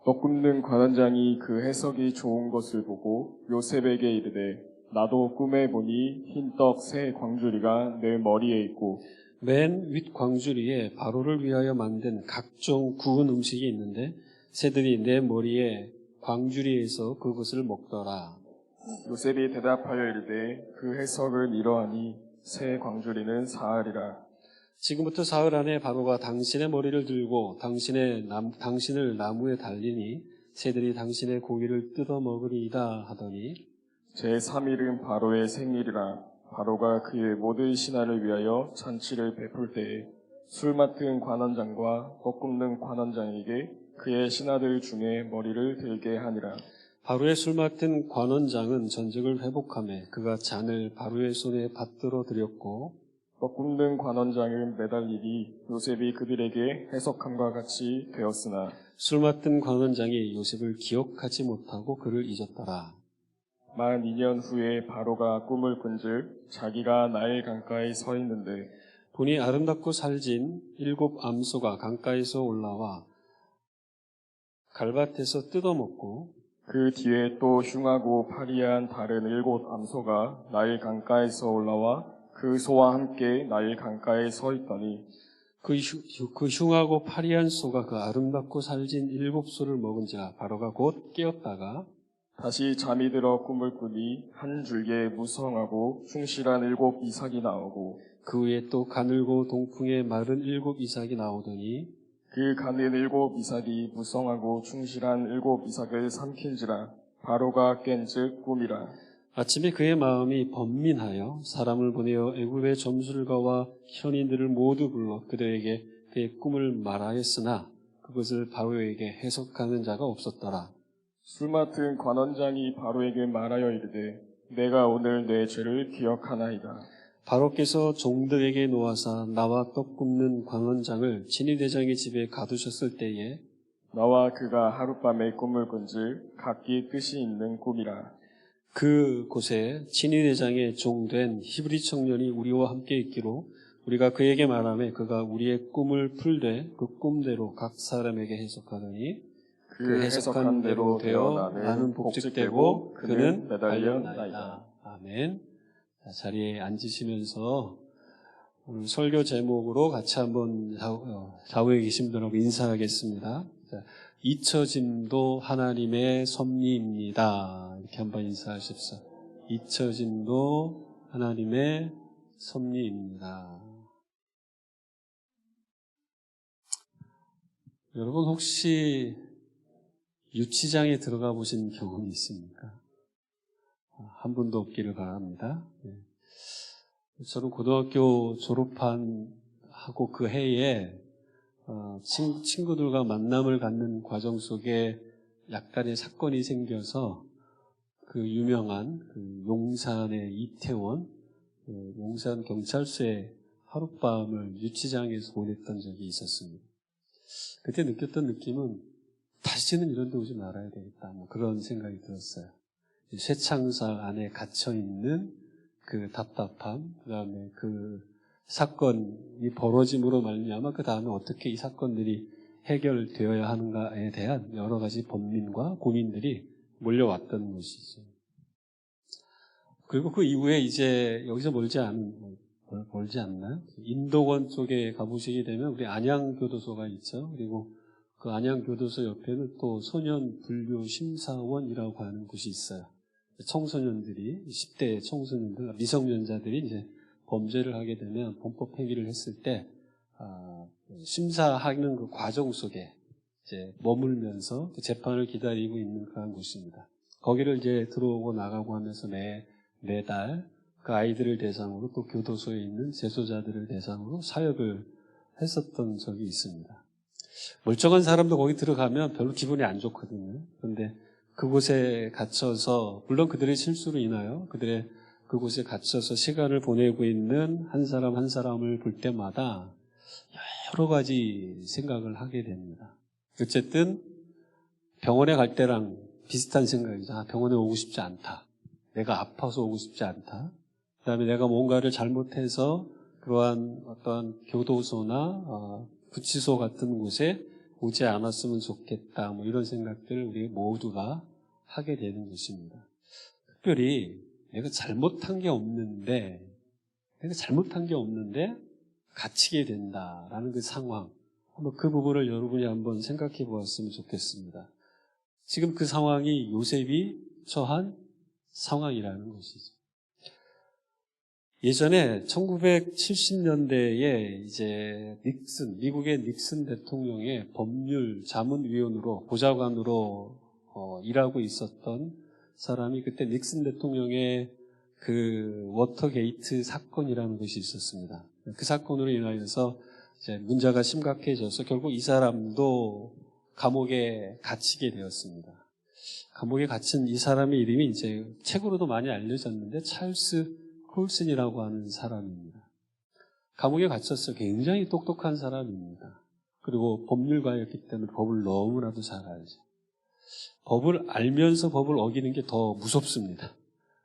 떡 굽는 관원장이 그 해석이 좋은 것을 보고 요셉에게 이르되 나도 꿈에 보니 흰 떡 세 광주리가 내 머리에 있고 맨 윗 광주리에 바로를 위하여 만든 각종 구운 음식이 있는데 새들이 내 머리에 광주리에서 그것을 먹더라. 요셉이 대답하여 이르되 그 해석은 이러하니 새 광주리는 사흘이라. 지금부터 사흘 안에 바로가 당신의 머리를 들고 당신을 나무에 달리니 새들이 당신의 고기를 뜯어 먹으리이다 하더니 제3일은 바로의 생일이라. 바로가 그의 모든 신하를 위하여 잔치를 베풀 때에 술 맡은 관원장과 떡 굽는 관원장에게 그의 신하들 중에 머리를 들게 하니라. 바로의 술 맡은 관원장은 전직을 회복하며 그가 잔을 바로의 손에 받들어 드렸고 떡 굽는 관원장은 매달리니 요셉이 그들에게 해석함과 같이 되었으나 술 맡은 관원장이 요셉을 기억하지 못하고 그를 잊었더라. 만 2년 후에 바로가 꿈을 꾼즉 자기가 나일 강가에 서 있는데 보니 아름답고 살진 7 암소가 강가에서 올라와 갈밭에서 뜯어먹고 그 뒤에 또 흉하고 파리한 다른 7 암소가 나일 강가에서 올라와 그 소와 함께 나일 강가에 서 있더니 그 흉하고 파리한 소가 그 아름답고 살진 7 소를 먹은 자 바로가 곧 깨었다가 다시 잠이 들어 꿈을 꾸니 한 줄기에 무성하고 충실한 7 이삭이 나오고 그 후에 또 가늘고 동풍에 마른 7 이삭이 나오더니 그 가는 7 이삭이 무성하고 충실한 7 이삭을 삼킨지라 바로가 깬즉 꿈이라. 아침에 그의 마음이 번민하여 사람을 보내어 애굽의 점술가와 현인들을 모두 불러 그들에게 그의 꿈을 말하였으나 그것을 바로에게 해석하는 자가 없었더라. 술 맡은 관원장이 바로에게 말하여 이르되 내가 오늘 내 죄를 기억하나이다. 바로께서 종들에게 놓아사 나와 떡 굽는 관원장을 친위대장의 집에 가두셨을 때에 나와 그가 하룻밤에 꿈을 꾼즉 각기 뜻이 있는 꿈이라. 그 곳에 친위대장의 종된 히브리 청년이 우리와 함께 있기로 우리가 그에게 말하며 그가 우리의 꿈을 풀되 그 꿈대로 각 사람에게 해석하더니 그 해석한 대로 되어 나는 복직되고 그는 매달렸나이다. 아멘. 자, 자리에 앉으시면서 오늘 설교 제목으로 같이 한번 좌우에 계신 분들하고 인사하겠습니다. 자, 잊혀짐도 하나님의 섭리입니다. 이렇게 한번 인사하십시오. 잊혀짐도 하나님의 섭리입니다. 여러분 혹시 유치장에 들어가 보신 경험이 있습니까? 한 분도 없기를 바랍니다. 저는 고등학교 졸업하고 그 해에 친구들과 만남을 갖는 과정 속에 약간의 사건이 생겨서 그 유명한 그 용산의 이태원 용산 경찰서에 하룻밤을 유치장에서 보냈던 적이 있었습니다. 그때 느꼈던 느낌은 다시는 이런 데 오지 말아야 되겠다. 그런 생각이 들었어요. 쇠창살 안에 갇혀있는 그 답답함, 그 다음에 그 사건이 벌어짐으로 말미암아 그 다음에 어떻게 이 사건들이 해결되어야 하는가에 대한 여러 가지 번민과 고민들이 몰려왔던 것이죠. 그리고 그 이후에 이제 여기서 멀지 않나요? 인도권 쪽에 가보시게 되면 우리 안양교도소가 있죠. 그리고 그 안양교도소 옆에는 또 소년불교심사원이라고 하는 곳이 있어요. 청소년들이, 10대 청소년들, 미성년자들이 이제 범죄를 하게 되면 범법 행위를 했을 때, 심사하는 그 과정 속에 이제 머물면서 재판을 기다리고 있는 그런 곳입니다. 거기를 이제 들어오고 나가고 하면서 매달 그 아이들을 대상으로 또 교도소에 있는 재소자들을 대상으로 사역을 했었던 적이 있습니다. 멀쩡한 사람도 거기 들어가면 별로 기분이 안 좋거든요. 그런데 그곳에 갇혀서 물론 그들의 실수로 인하여 그곳에 갇혀서 시간을 보내고 있는 한 사람 한 사람을 볼 때마다 여러 가지 생각을 하게 됩니다. 어쨌든 병원에 갈 때랑 비슷한 생각이죠. 병원에 오고 싶지 않다. 내가 아파서 오고 싶지 않다. 그다음에 내가 뭔가를 잘못해서 그러한 어떤 교도소나 구치소 같은 곳에 오지 않았으면 좋겠다. 이런 생각들을 우리 모두가 하게 되는 것입니다. 특별히 내가 잘못한 게 없는데 갇히게 된다라는 그 상황. 한번 그 부분을 여러분이 한번 생각해 보았으면 좋겠습니다. 지금 그 상황이 요셉이 처한 상황이라는 것이죠. 예전에 1970년대에 이제 미국의 닉슨 대통령의 법률 자문위원으로, 보좌관으로 일하고 있었던 사람이 그때 닉슨 대통령의 그 워터게이트 사건이라는 것이 있었습니다. 그 사건으로 인하여서 이제 문제가 심각해져서 결국 이 사람도 감옥에 갇히게 되었습니다. 감옥에 갇힌 이 사람의 이름이 이제 책으로도 많이 알려졌는데 찰스 콜슨이라고 하는 사람입니다. 감옥에 갇혀서 굉장히 똑똑한 사람입니다. 그리고 법률가였기 때문에 법을 너무나도 잘 알죠. 법을 알면서 법을 어기는 게 더 무섭습니다.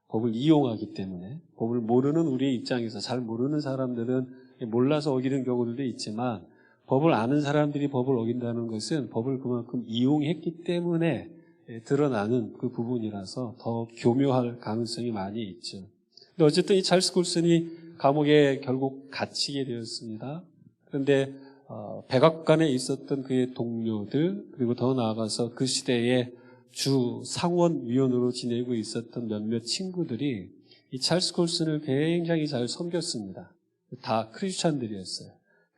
법을 이용하기 때문에. 법을 모르는 우리의 입장에서, 잘 모르는 사람들은 몰라서 어기는 경우들도 있지만, 법을 아는 사람들이 법을 어긴다는 것은 법을 그만큼 이용했기 때문에 드러나는 그 부분이라서 더 교묘할 가능성이 많이 있죠. 근데 어쨌든 이 찰스 콜슨이 감옥에 결국 갇히게 되었습니다. 그런데 백악관에 있었던 그의 동료들, 그리고 더 나아가서 그 시대에 주 상원위원으로 지내고 있었던 몇몇 친구들이 이 찰스 콜슨을 굉장히 잘 섬겼습니다. 다 크리스찬들이었어요.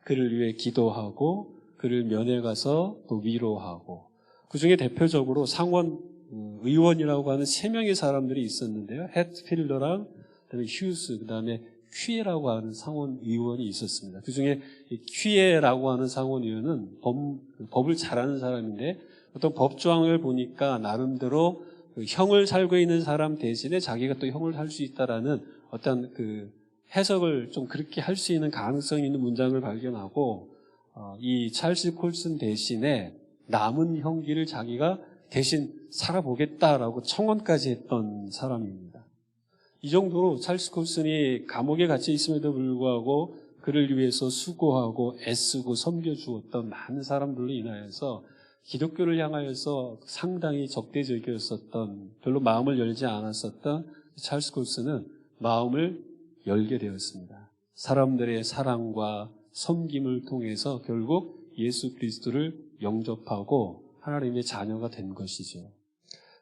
그를 위해 기도하고 그를 면회 가서 또 위로하고, 그중에 대표적으로 상원 의원이라고 하는 3명의 사람들이 있었는데요. 햇필러랑 그다음에 휴스, 그다음에 퀴에라고 하는 상원 의원이 있었습니다. 그중에 퀴에라고 하는 상원 의원은 법을 잘하는 사람인데, 어떤 법조항을 보니까 나름대로 그 형을 살고 있는 사람 대신에 자기가 또 형을 살 수 있다라는 어떤 그 해석을 좀 그렇게 할 수 있는 가능성이 있는 문장을 발견하고, 이 찰스 콜슨 대신에 남은 형기를 자기가 대신 살아보겠다라고 청원까지 했던 사람입니다. 이 정도로 찰스 콜슨이 감옥에 갇혀 있음에도 불구하고 그를 위해서 수고하고 애쓰고 섬겨주었던 많은 사람들로 인하여서 기독교를 향하여서 상당히 적대적이었었던, 별로 마음을 열지 않았었던 찰스 콜슨은 마음을 열게 되었습니다. 사람들의 사랑과 섬김을 통해서 결국 예수 그리스도를 영접하고 하나님의 자녀가 된 것이죠.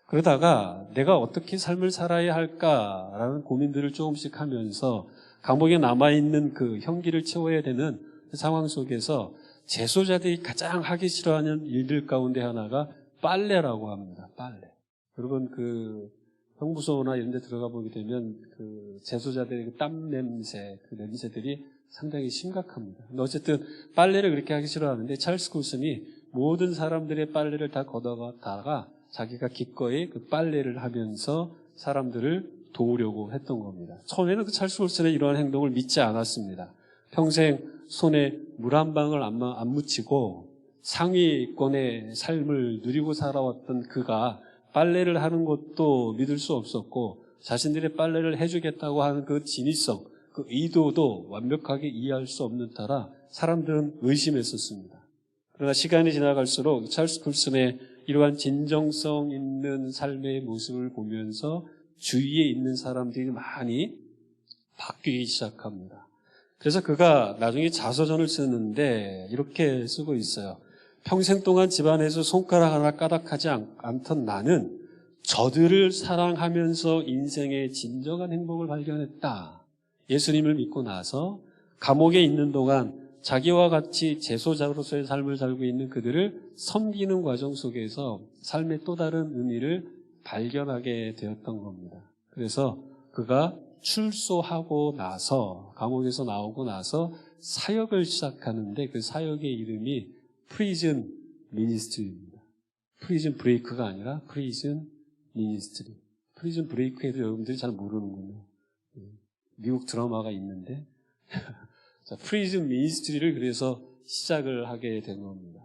그러다가 내가 어떻게 삶을 살아야 할까라는 고민들을 조금씩 하면서 감옥에 남아있는 그 형기를 채워야 되는 상황 속에서 재소자들이 가장 하기 싫어하는 일들 가운데 하나가 빨래라고 합니다. 빨래. 여러분 그 형무소나 이런 데 들어가 보게 되면 그 재소자들의 그 땀 냄새, 그 냄새들이 상당히 심각합니다. 근데 어쨌든 빨래를 그렇게 하기 싫어하는데 찰스 콜슨이 모든 사람들의 빨래를 다 걷어가다가 자기가 기꺼이 그 빨래를 하면서 사람들을 도우려고 했던 겁니다. 처음에는 그 찰스 콜슨의 이러한 행동을 믿지 않았습니다. 평생 손에 물 한 방울 안 묻히고 상위권의 삶을 누리고 살아왔던 그가 빨래를 하는 것도 믿을 수 없었고, 자신들의 빨래를 해주겠다고 하는 그 진위성, 그 의도도 완벽하게 이해할 수 없는 터라 사람들은 의심했었습니다. 그러나 시간이 지나갈수록 찰스 콜슨의 이러한 진정성 있는 삶의 모습을 보면서 주위에 있는 사람들이 많이 바뀌기 시작합니다. 그래서 그가 나중에 자서전을 쓰는데 이렇게 쓰고 있어요. 평생 동안 집안에서 손가락 하나 까닥하지 않던 나는 저들을 사랑하면서 인생의 진정한 행복을 발견했다. 예수님을 믿고 나서 감옥에 있는 동안 자기와 같이 재소자로서의 삶을 살고 있는 그들을 섬기는 과정 속에서 삶의 또 다른 의미를 발견하게 되었던 겁니다. 그래서 그가 출소하고 나서, 감옥에서 나오고 나서 사역을 시작하는데 그 사역의 이름이 프리즌 미니스트리입니다. 프리즌 브레이크가 아니라 프리즌 미니스트리. 프리즌 브레이크에도 여러분들이 잘 모르는군요. 미국 드라마가 있는데 자, 프리즌 미니스트리를 그래서 시작을 하게 된 겁니다.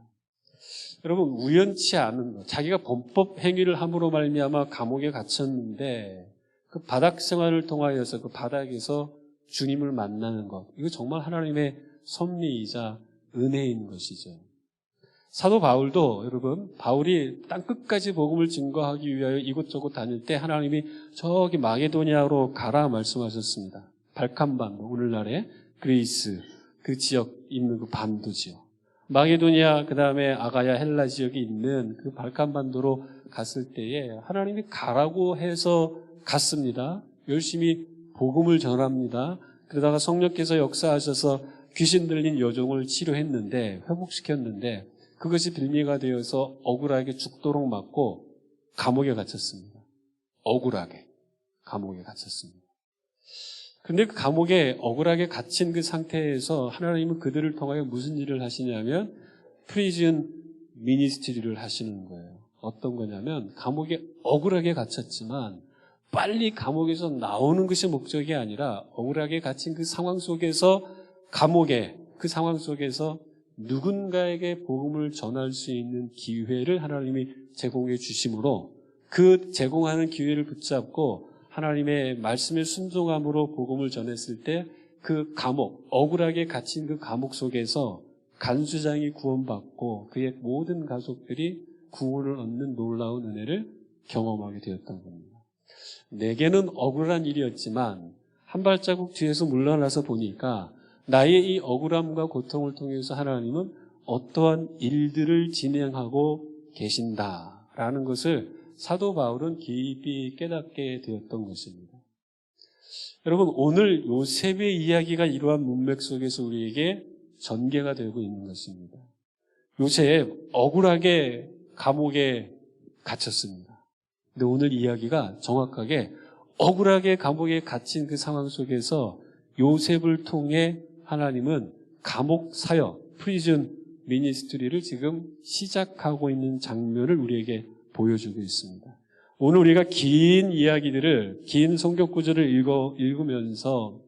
여러분, 우연치 않은 것, 자기가 범법 행위를 함으로 말미암아 감옥에 갇혔는데 그 바닥 생활을 통하여서 그 바닥에서 주님을 만나는 것, 이거 정말 하나님의 섭리이자 은혜인 것이죠. 사도 바울도, 여러분, 바울이 땅끝까지 복음을 증거하기 위하여 이곳저곳 다닐 때 하나님이 저기 마게도니아로 가라 말씀하셨습니다. 발칸반도, 오늘날의 그리스, 그 지역 있는 그 반도지요. 마게도니아, 그 다음에 아가야 헬라 지역이 있는 그 발칸반도로 갔을 때에 하나님이 가라고 해서 갔습니다. 열심히 복음을 전합니다. 그러다가 성령께서 역사하셔서 귀신 들린 여종을 치료했는데, 회복시켰는데 그것이 빌미가 되어서 억울하게 죽도록 맞고 감옥에 갇혔습니다. 억울하게 감옥에 갇혔습니다. 그런데 그 감옥에 억울하게 갇힌 그 상태에서 하나님은 그들을 통하여 무슨 일을 하시냐면 프리즌 미니스트리를 하시는 거예요. 어떤 거냐면 감옥에 억울하게 갇혔지만 빨리 감옥에서 나오는 것이 목적이 아니라 억울하게 갇힌 그 상황 속에서 감옥에 그 상황 속에서 누군가에게 복음을 전할 수 있는 기회를 하나님이 제공해 주심으로 그 제공하는 기회를 붙잡고 하나님의 말씀에 순종함으로 복음을 전했을 때 그 감옥, 억울하게 갇힌 그 감옥 속에서 간수장이 구원받고 그의 모든 가족들이 구원을 얻는 놀라운 은혜를 경험하게 되었던 겁니다. 내게는 억울한 일이었지만 한 발자국 뒤에서 물러나서 보니까 나의 이 억울함과 고통을 통해서 하나님은 어떠한 일들을 진행하고 계신다라는 것을 사도 바울은 깊이 깨닫게 되었던 것입니다. 여러분, 오늘 요셉의 이야기가 이러한 문맥 속에서 우리에게 전개가 되고 있는 것입니다. 요셉 억울하게 감옥에 갇혔습니다. 근데 오늘 이야기가 정확하게 억울하게 감옥에 갇힌 그 상황 속에서 요셉을 통해 하나님은 감옥 사역, 프리즌 미니스트리를 지금 시작하고 있는 장면을 우리에게 보여주고 있습니다. 오늘 우리가 긴 이야기들을, 긴 성경 구절을 읽으면서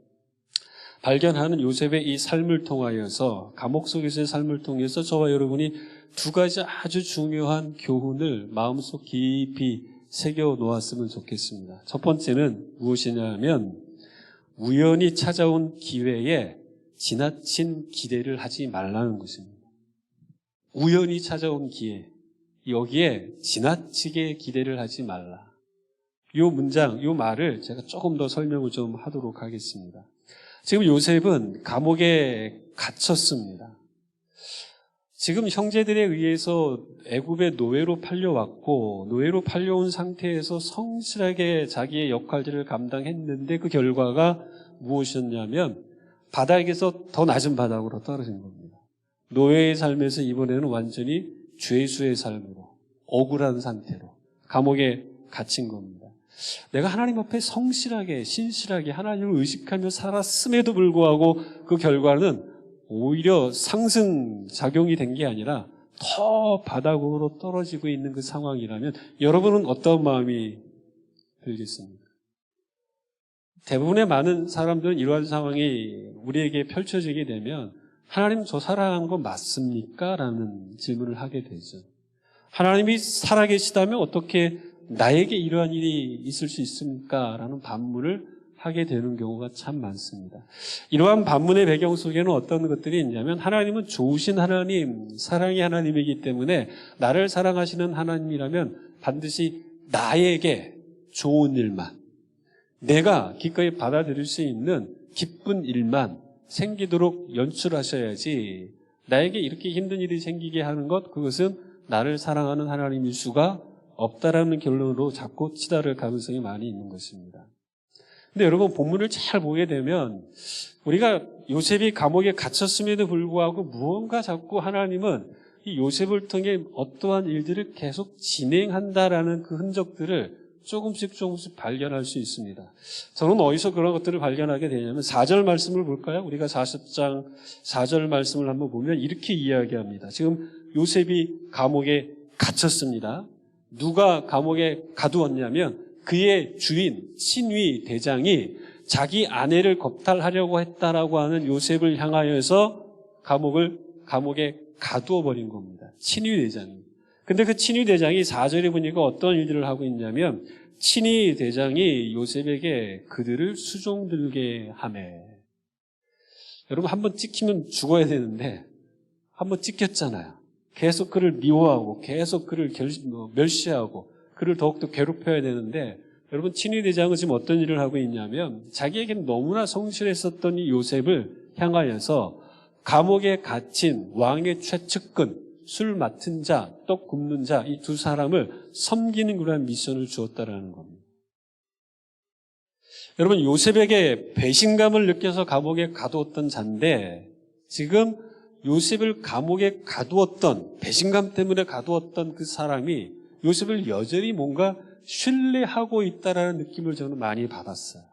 발견하는 요셉의 이 삶을 통하여서, 감옥 속에서의 삶을 통해서 저와 여러분이 두 가지 아주 중요한 교훈을 마음속 깊이 새겨 놓았으면 좋겠습니다. 첫 번째는 무엇이냐 하면 우연히 찾아온 기회에 지나친 기대를 하지 말라는 것입니다. 우연히 찾아온 기회, 여기에 지나치게 기대를 하지 말라. 이 문장, 이 말을 제가 조금 더 설명을 좀 하도록 하겠습니다. 지금 요셉은 감옥에 갇혔습니다. 지금 형제들에 의해서 애굽의 노예로 팔려왔고, 노예로 팔려온 상태에서 성실하게 자기의 역할들을 감당했는데 그 결과가 무엇이었냐면 바닥에서 더 낮은 바닥으로 떨어진 겁니다. 노예의 삶에서 이번에는 완전히 죄수의 삶으로, 억울한 상태로 감옥에 갇힌 겁니다. 내가 하나님 앞에 성실하게, 신실하게 하나님을 의식하며 살았음에도 불구하고 그 결과는 오히려 상승작용이 된 게 아니라 더 바닥으로 떨어지고 있는 그 상황이라면 여러분은 어떤 마음이 들겠습니까? 대부분의 많은 사람들은 이러한 상황이 우리에게 펼쳐지게 되면 하나님 저 살아간 거 맞습니까? 라는 질문을 하게 되죠. 하나님이 살아계시다면 어떻게 나에게 이러한 일이 있을 수 있습니까? 라는 반문을 하게 되는 경우가 참 많습니다. 이러한 반문의 배경 속에는 어떤 것들이 있냐면 하나님은 좋으신 하나님, 사랑의 하나님이기 때문에 나를 사랑하시는 하나님이라면 반드시 나에게 좋은 일만, 내가 기꺼이 받아들일 수 있는 기쁜 일만 생기도록 연출하셔야지 나에게 이렇게 힘든 일이 생기게 하는 것, 그것은 나를 사랑하는 하나님일 수가 없다라는 결론으로 자꾸 치달을 가능성이 많이 있는 것입니다. 근데 여러분, 본문을 잘 보게 되면 우리가 요셉이 감옥에 갇혔음에도 불구하고 무언가 자꾸 하나님은 이 요셉을 통해 어떠한 일들을 계속 진행한다라는 그 흔적들을 조금씩 발견할 수 있습니다. 저는 어디서 그런 것들을 발견하게 되냐면 4절 말씀을 볼까요? 우리가 40장 4절 말씀을 한번 보면 이렇게 이야기합니다. 지금 요셉이 감옥에 갇혔습니다. 누가 감옥에 가두었냐면 그의 주인 친위 대장이 자기 아내를 겁탈하려고 했다라고 하는 요셉을 향하여서 감옥에 가두어 버린 겁니다. 친위 대장이. 근데 그 친위 대장이 4절에 보니까 어떤 일들을 하고 있냐면 친위 대장이 요셉에게 그들을 수종들게 하매. 여러분, 한번 찍히면 죽어야 되는데 한번 찍혔잖아요. 계속 그를 미워하고 계속 그를 멸시하고 그를 더욱더 괴롭혀야 되는데, 여러분, 친위 대장은 지금 어떤 일을 하고 있냐면 자기에겐 너무나 성실했었던 이 요셉을 향하여서 감옥에 갇힌 왕의 최측근, 술 맡은 자, 떡 굽는 자, 이 두 사람을 섬기는 그런 미션을 주었다라는 겁니다. 여러분, 요셉에게 배신감을 느껴서 감옥에 가두었던 자인데 지금 요셉을 감옥에 가두었던, 배신감 때문에 가두었던 그 사람이 요셉을 여전히 뭔가 신뢰하고 있다라는 느낌을 저는 많이 받았어요.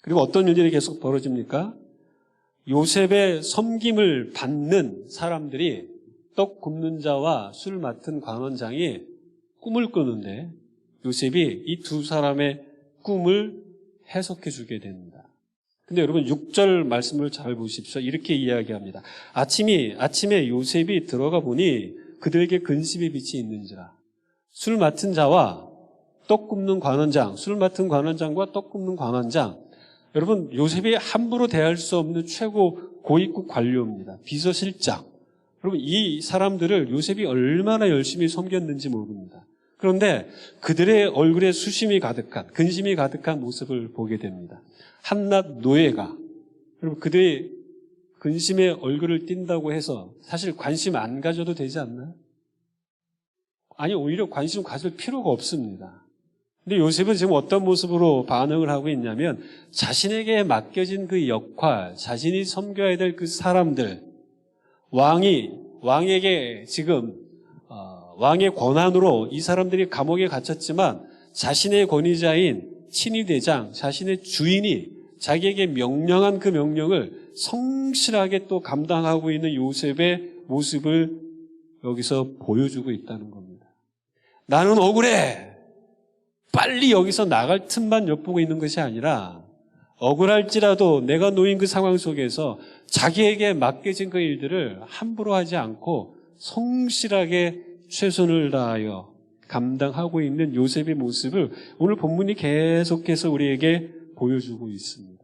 그리고 어떤 일들이 계속 벌어집니까? 요셉의 섬김을 받는 사람들이, 떡 굽는 자와 술 맡은 관원장이 꿈을 꾸는데 요셉이 이 두 사람의 꿈을 해석해 주게 됩니다. 근데 여러분, 6절 말씀을 잘 보십시오. 이렇게 이야기합니다. 아침에 요셉이 들어가 보니 그들에게 근심의 빛이 있는지라. 술 맡은 자와 떡 굽는 관원장, 술 맡은 관원장과 떡 굽는 관원장. 여러분, 요셉이 함부로 대할 수 없는 최고 고위급 관료입니다. 비서실장. 여러분, 이 사람들을 요셉이 얼마나 열심히 섬겼는지 모릅니다. 그런데 그들의 얼굴에 수심이 가득한, 근심이 가득한 모습을 보게 됩니다. 한낱 노예가, 여러분, 그들의 근심의 얼굴을 띈다고 해서 사실 관심 안 가져도 되지 않나요? 아니, 오히려 관심 가질 필요가 없습니다. 근데 요셉은 지금 어떤 모습으로 반응을 하고 있냐면 자신에게 맡겨진 그 역할, 자신이 섬겨야 될 그 사람들, 왕에게 지금 왕의 권한으로 이 사람들이 감옥에 갇혔지만 자신의 권위자인 친위대장, 자신의 주인이 자기에게 명령한 그 명령을 성실하게 또 감당하고 있는 요셉의 모습을 여기서 보여주고 있다는 겁니다. 나는 억울해. 빨리 여기서 나갈 틈만 엿보고 있는 것이 아니라 억울할지라도 내가 놓인 그 상황 속에서 자기에게 맡겨진 그 일들을 함부로 하지 않고 성실하게 최선을 다하여 감당하고 있는 요셉의 모습을 오늘 본문이 계속해서 우리에게 보여주고 있습니다.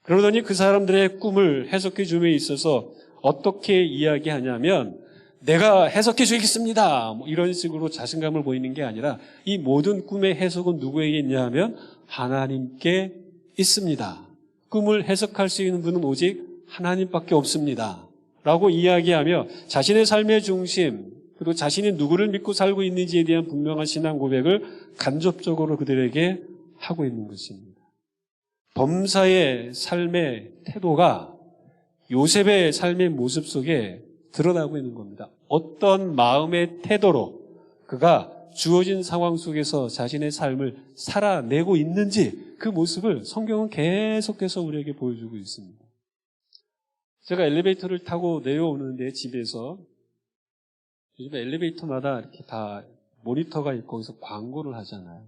그러더니 그 사람들의 꿈을 해석해 줌에 있어서 어떻게 이야기하냐면 내가 해석해 주겠습니다. 이런 식으로 자신감을 보이는 게 아니라 이 모든 꿈의 해석은 누구에게 있냐 하면 하나님께 있습니다. 꿈을 해석할 수 있는 분은 오직 하나님밖에 없습니다. 라고 이야기하며 자신의 삶의 중심 그리고 자신이 누구를 믿고 살고 있는지에 대한 분명한 신앙 고백을 간접적으로 그들에게 하고 있는 것입니다. 범사의 삶의 태도가 요셉의 삶의 모습 속에 드러나고 있는 겁니다. 어떤 마음의 태도로 그가 주어진 상황 속에서 자신의 삶을 살아내고 있는지 그 모습을 성경은 계속해서 우리에게 보여주고 있습니다. 제가 엘리베이터를 타고 내려오는데 집에서 요즘 엘리베이터마다 이렇게 다 모니터가 있고 거기서 광고를 하잖아요.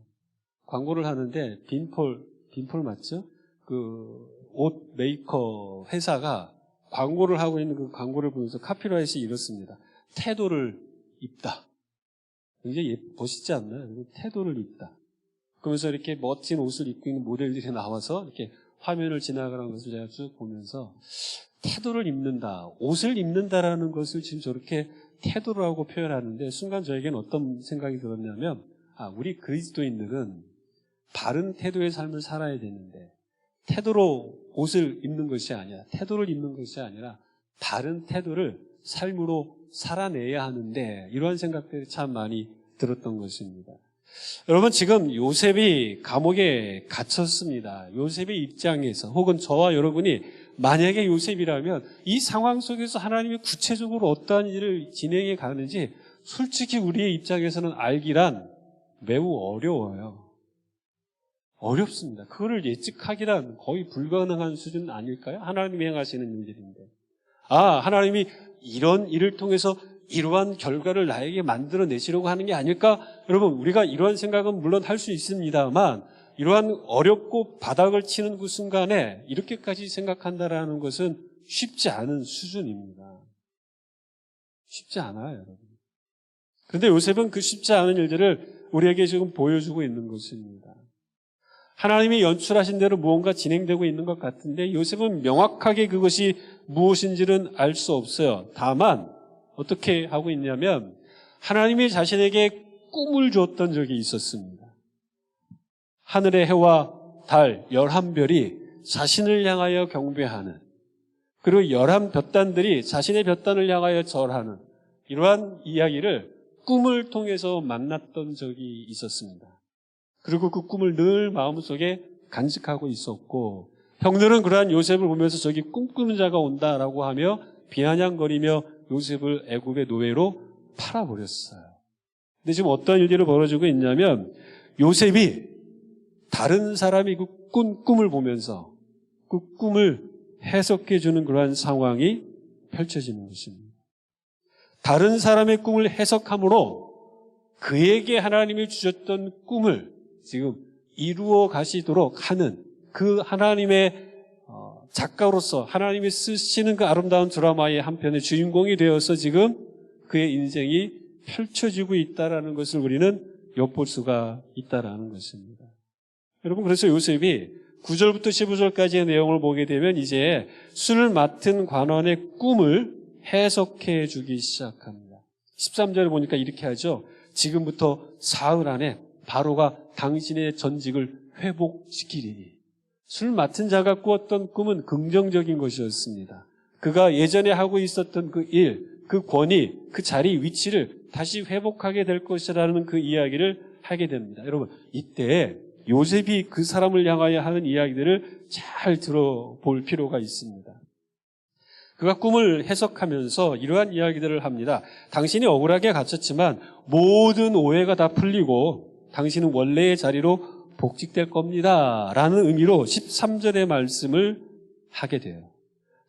광고를 하는데 빈폴 맞죠? 그 옷 메이커 회사가 광고를 하고 있는 그 광고를 보면서 카피라이트이 이렇습니다. 태도를 입다. 굉장히 멋있지 않나요? 태도를 입다. 그러면서 이렇게 멋진 옷을 입고 있는 모델들이 나와서 이렇게 화면을 지나가는 것을 제가 쭉 보면서 태도를 입는다, 옷을 입는다라는 것을 지금 저렇게 태도라고 표현하는데 순간 저에게는 어떤 생각이 들었냐면 우리 그리스도인들은 바른 태도의 삶을 살아야 되는데 태도로 옷을 입는 것이 아니라 태도를 입는 것이 아니라 바른 태도를 삶으로 살아내야 하는데 이러한 생각들이 참 많이 들었던 것입니다. 여러분 지금 요셉이 감옥에 갇혔습니다. 요셉의 입장에서 혹은 저와 여러분이 만약에 요셉이라면 이 상황 속에서 하나님이 구체적으로 어떠한 일을 진행해 가는지 솔직히 우리의 입장에서는 알기란 매우 어려워요. 어렵습니다. 그거를 예측하기란 거의 불가능한 수준 아닐까요? 하나님이 행하시는 일들인데. 하나님이 이런 일을 통해서 이러한 결과를 나에게 만들어내시려고 하는 게 아닐까? 여러분, 우리가 이러한 생각은 물론 할 수 있습니다만 이러한 어렵고 바닥을 치는 그 순간에 이렇게까지 생각한다라는 것은 쉽지 않은 수준입니다. 쉽지 않아요, 여러분. 그런데 요셉은 그 쉽지 않은 일들을 우리에게 지금 보여주고 있는 것입니다. 하나님이 연출하신 대로 무언가 진행되고 있는 것 같은데 요셉은 명확하게 그것이 무엇인지는 알 수 없어요. 다만 어떻게 하고 있냐면 하나님이 자신에게 꿈을 주었던 적이 있었습니다. 하늘의 해와 달, 11별이 자신을 향하여 경배하는 그리고 11볕단들이 자신의 볕단을 향하여 절하는 이러한 이야기를 꿈을 통해서 만났던 적이 있었습니다. 그리고 그 꿈을 늘 마음속에 간직하고 있었고 형들은 그러한 요셉을 보면서 저기 꿈꾸는 자가 온다라고 하며 비아냥거리며 요셉을 애굽의 노예로 팔아버렸어요. 근데 지금 어떤 일들이 벌어지고 있냐면 요셉이 다른 사람이 그 꿈을 보면서 그 꿈을 해석해 주는 그러한 상황이 펼쳐지는 것입니다. 다른 사람의 꿈을 해석함으로 그에게 하나님이 주셨던 꿈을 지금 이루어 가시도록 하는 그 하나님의 작가로서 하나님이 쓰시는 그 아름다운 드라마의 한 편의 주인공이 되어서 지금 그의 인생이 펼쳐지고 있다는 것을 우리는 엿볼 수가 있다라는 것입니다. 여러분, 그래서 요셉이 9절부터 15절까지의 내용을 보게 되면 이제 술을 맡은 관원의 꿈을 해석해 주기 시작합니다. 13절에 보니까 이렇게 하죠. 지금부터 사흘 안에 바로가 당신의 전직을 회복시키리니. 술 맡은 자가 꾸었던 꿈은 긍정적인 것이었습니다. 그가 예전에 하고 있었던 그 일, 그 권위, 그 자리, 위치를 다시 회복하게 될 것이라는 그 이야기를 하게 됩니다. 여러분, 이때 요셉이 그 사람을 향하여 하는 이야기들을 잘 들어볼 필요가 있습니다. 그가 꿈을 해석하면서 이러한 이야기들을 합니다. 당신이 억울하게 갇혔지만 모든 오해가 다 풀리고 당신은 원래의 자리로 복직될 겁니다. 라는 의미로 13절의 말씀을 하게 돼요.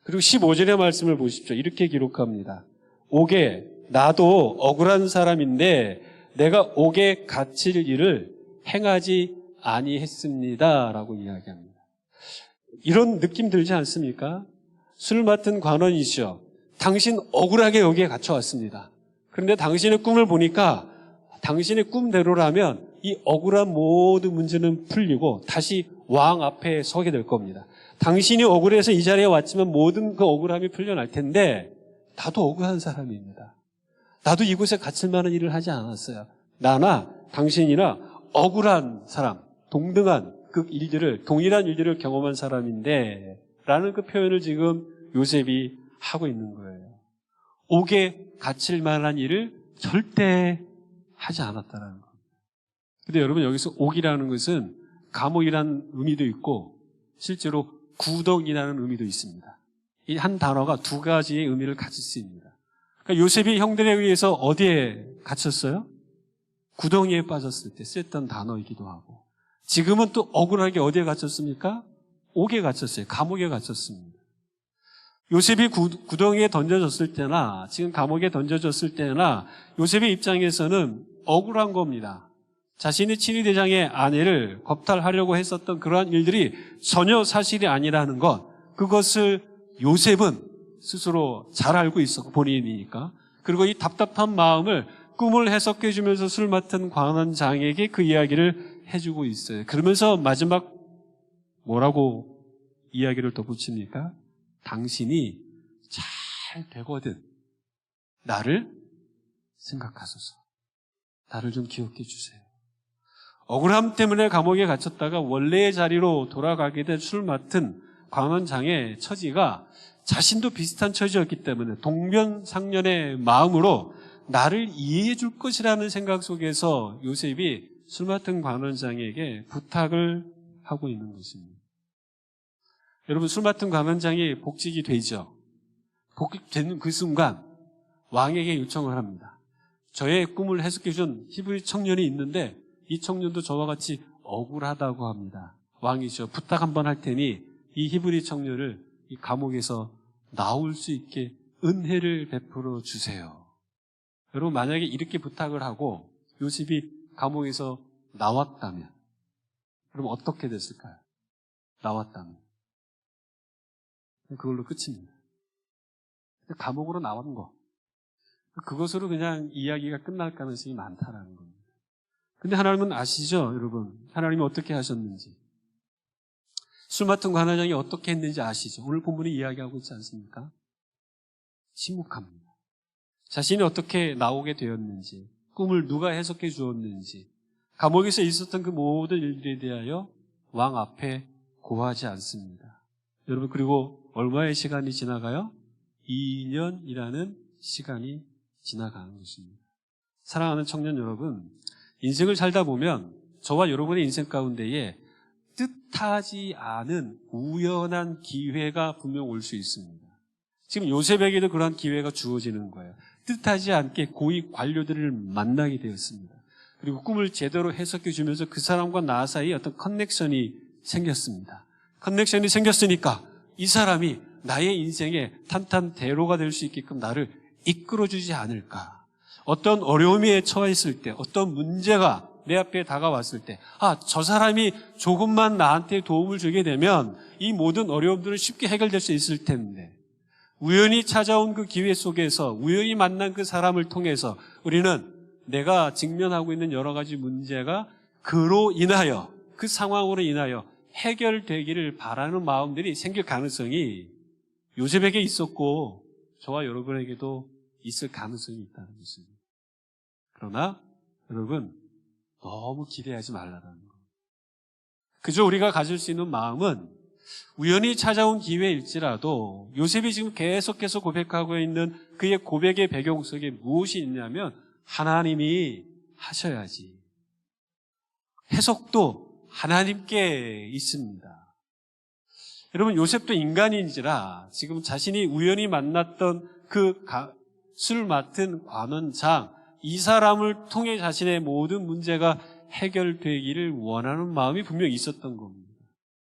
그리고 15절의 말씀을 보십시오. 이렇게 기록합니다. 옥에 나도 억울한 사람인데 내가 옥에 갇힐 일을 행하지 아니했습니다. 라고 이야기합니다. 이런 느낌 들지 않습니까? 술 맡은 관원이시여, 당신 억울하게 여기에 갇혀왔습니다. 그런데 당신의 꿈을 보니까 당신의 꿈대로라면 이 억울한 모든 문제는 풀리고 다시 왕 앞에 서게 될 겁니다. 당신이 억울해서 이 자리에 왔지만 모든 그 억울함이 풀려날 텐데 나도 억울한 사람입니다. 나도 이곳에 갇힐 만한 일을 하지 않았어요. 나나 당신이나 억울한 사람, 동등한 그 일들을, 동일한 일들을 경험한 사람인데 라는 그 표현을 지금 요셉이 하고 있는 거예요. 옥에 갇힐 만한 일을 절대 하지 않았다는 거. 근데 여러분, 여기서 옥이라는 것은 감옥이라는 의미도 있고 실제로 구덩이라는 의미도 있습니다. 이 한 단어가 두 가지의 의미를 가질 수 있습니다. 그러니까 요셉이 형들에 의해서 어디에 갇혔어요? 구덩이에 빠졌을 때 쓰였던 단어이기도 하고, 지금은 또 억울하게 어디에 갇혔습니까? 옥에 갇혔어요. 감옥에 갇혔습니다. 요셉이 구덩이에 던져졌을 때나 지금 감옥에 던져졌을 때나 요셉의 입장에서는 억울한 겁니다. 자신의 친위대장의 아내를 겁탈하려고 했었던 그러한 일들이 전혀 사실이 아니라는 것, 그것을 요셉은 스스로 잘 알고 있었고, 본인이니까. 그리고 이 답답한 마음을 꿈을 해석해 주면서 술 맡은 관원장에게 그 이야기를 해주고 있어요. 그러면서 마지막 뭐라고 이야기를 덧붙입니까? 당신이 잘 되거든 나를 생각하소서. 나를 좀 기억해 주세요. 억울함 때문에 감옥에 갇혔다가 원래의 자리로 돌아가게 된 술 맡은 관원장의 처지가 자신도 비슷한 처지였기 때문에 동면상련의 마음으로 나를 이해해 줄 것이라는 생각 속에서 요셉이 술 맡은 관원장에게 부탁을 하고 있는 것입니다. 여러분, 술 맡은 관원장이 복직이 되죠. 복직되는 그 순간 왕에게 요청을 합니다. 저의 꿈을 해석해 준 히브리 청년이 있는데 이 청년도 저와 같이 억울하다고 합니다. 왕이죠. 부탁 한번 할 테니 이 히브리 청년을 이 감옥에서 나올 수 있게 은혜를 베풀어 주세요. 여러분, 만약에 이렇게 부탁을 하고 요셉이 감옥에서 나왔다면 그럼 어떻게 됐을까요? 나왔다면 그걸로 끝입니다. 감옥으로 나온 거, 그것으로 그냥 이야기가 끝날 가능성이 많다라는 겁니다. 근데 하나님은 아시죠, 여러분? 하나님이 어떻게 하셨는지, 술 맡은 관원장이 어떻게 했는지 아시죠? 오늘 본문이 이야기하고 있지 않습니까? 침묵합니다. 자신이 어떻게 나오게 되었는지, 꿈을 누가 해석해 주었는지, 감옥에서 있었던 그 모든 일들에 대하여 왕 앞에 고하지 않습니다. 여러분, 그리고 얼마의 시간이 지나가요? 2년이라는 시간이 지나가는 것입니다. 사랑하는 청년 여러분, 인생을 살다 보면 저와 여러분의 인생 가운데에 뜻하지 않은 우연한 기회가 분명 올 수 있습니다. 지금 요셉에게도 그러한 기회가 주어지는 거예요. 뜻하지 않게 고위 관료들을 만나게 되었습니다. 그리고 꿈을 제대로 해석해 주면서 그 사람과 나 사이에 어떤 커넥션이 생겼습니다. 커넥션이 생겼으니까 이 사람이 나의 인생의 탄탄대로가 될 수 있게끔 나를 이끌어주지 않을까. 어떤 어려움에 처했을 때, 어떤 문제가 내 앞에 다가왔을 때, 저 사람이 조금만 나한테 도움을 주게 되면 이 모든 어려움들은 쉽게 해결될 수 있을 텐데, 우연히 찾아온 그 기회 속에서 우연히 만난 그 사람을 통해서 우리는 내가 직면하고 있는 여러 가지 문제가 그로 인하여, 그 상황으로 인하여 해결되기를 바라는 마음들이 생길 가능성이 요셉에게 있었고 저와 여러분에게도 있을 가능성이 있다는 것입니다. 그러나 여러분, 너무 기대하지 말라는 거예요. 그저 우리가 가질 수 있는 마음은 우연히 찾아온 기회일지라도 요셉이 지금 계속해서 고백하고 있는 그의 고백의 배경 속에 무엇이 있냐면 하나님이 하셔야지. 해석도 하나님께 있습니다. 여러분, 요셉도 인간인지라 지금 자신이 우연히 만났던 그 술 맡은 관원장, 이 사람을 통해 자신의 모든 문제가 해결되기를 원하는 마음이 분명히 있었던 겁니다.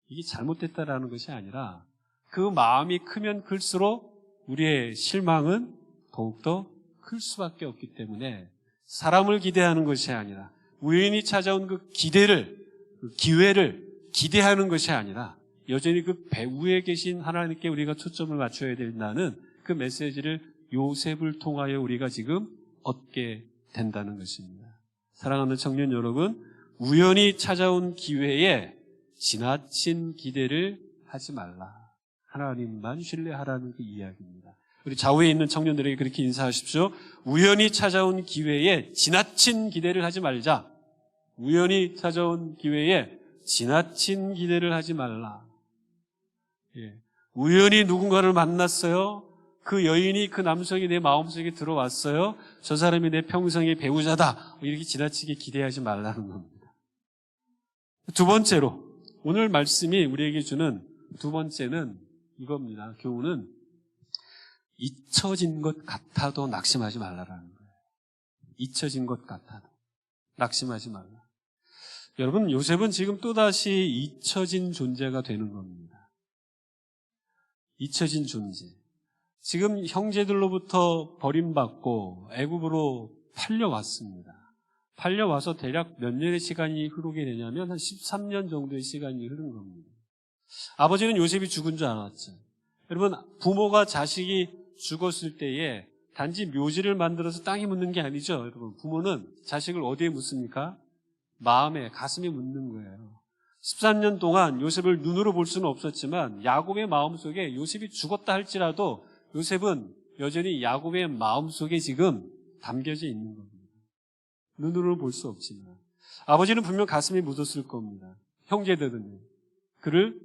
이게 잘못됐다라는 것이 아니라 그 마음이 크면 클수록 우리의 실망은 더욱더 클 수밖에 없기 때문에 사람을 기대하는 것이 아니라 우연히 찾아온 그 기대를, 그 기회를 기대하는 것이 아니라 여전히 그 배후에 계신 하나님께 우리가 초점을 맞춰야 된다는 그 메시지를 요셉을 통하여 우리가 지금 얻게 된다는 것입니다. 사랑하는 청년 여러분, 우연히 찾아온 기회에 지나친 기대를 하지 말라. 하나님만 신뢰하라는 그 이야기입니다. 우리 좌우에 있는 청년들에게 그렇게 인사하십시오. 우연히 찾아온 기회에 지나친 기대를 하지 말자. 우연히 찾아온 기회에 지나친 기대를 하지 말라. 예. 우연히 누군가를 만났어요. 그 여인이, 그 남성이 내 마음속에 들어왔어요. 저 사람이 내 평생의 배우자다. 이렇게 지나치게 기대하지 말라는 겁니다. 두 번째로, 오늘 말씀이 우리에게 주는 두 번째는 이겁니다. 교훈은 잊혀진 것 같아도 낙심하지 말라라는 거예요. 잊혀진 것 같아도 낙심하지 말라. 여러분, 요셉은 지금 또다시 잊혀진 존재가 되는 겁니다. 잊혀진 존재. 지금 형제들로부터 버림받고 애굽으로 팔려왔습니다. 팔려와서 대략 몇 년의 시간이 흐르게 되냐면 한 13년 정도의 시간이 흐른 겁니다. 아버지는 요셉이 죽은 줄 알았죠. 여러분, 부모가 자식이 죽었을 때에 단지 묘지를 만들어서 땅에 묻는 게 아니죠. 여러분, 부모는 자식을 어디에 묻습니까? 마음에, 가슴에 묻는 거예요. 13년 동안 요셉을 눈으로 볼 수는 없었지만 야곱의 마음속에 요셉이 죽었다 할지라도 요셉은 여전히 야곱의 마음속에 지금 담겨져 있는 겁니다. 눈으로 볼 수 없지만 아버지는 분명 가슴에 묻었을 겁니다. 형제들은 그를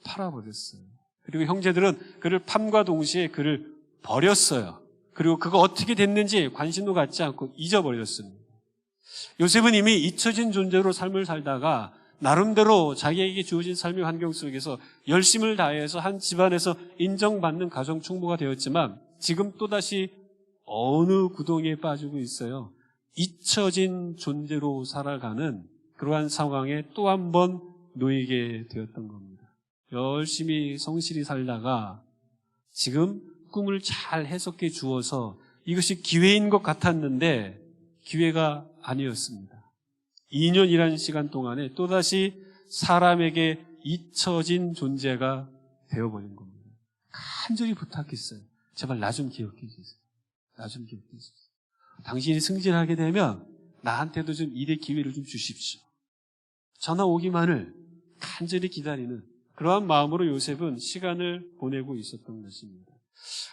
팔아버렸어요. 그리고 형제들은 그를 팜과 동시에 그를 버렸어요. 그리고 그가 어떻게 됐는지 관심도 갖지 않고 잊어버렸습니다. 요셉은 이미 잊혀진 존재로 삶을 살다가 나름대로 자기에게 주어진 삶의 환경 속에서 열심을 다해서 한 집안에서 인정받는 가정 충부가 되었지만 지금 또다시 어느 구덩이에 빠지고 있어요. 잊혀진 존재로 살아가는 그러한 상황에 또 한 번 놓이게 되었던 겁니다. 열심히 성실히 살다가 지금 꿈을 잘 해석해 주어서 이것이 기회인 것 같았는데 기회가 아니었습니다. 2년이라는 시간 동안에 또다시 사람에게 잊혀진 존재가 되어버린 겁니다. 간절히 부탁했어요. 제발 나 좀 기억해 주세요. 나 좀 기억해 주세요. 당신이 승진하게 되면 나한테도 좀 일의 기회를 좀 주십시오. 전화 오기만을 간절히 기다리는 그러한 마음으로 요셉은 시간을 보내고 있었던 것입니다.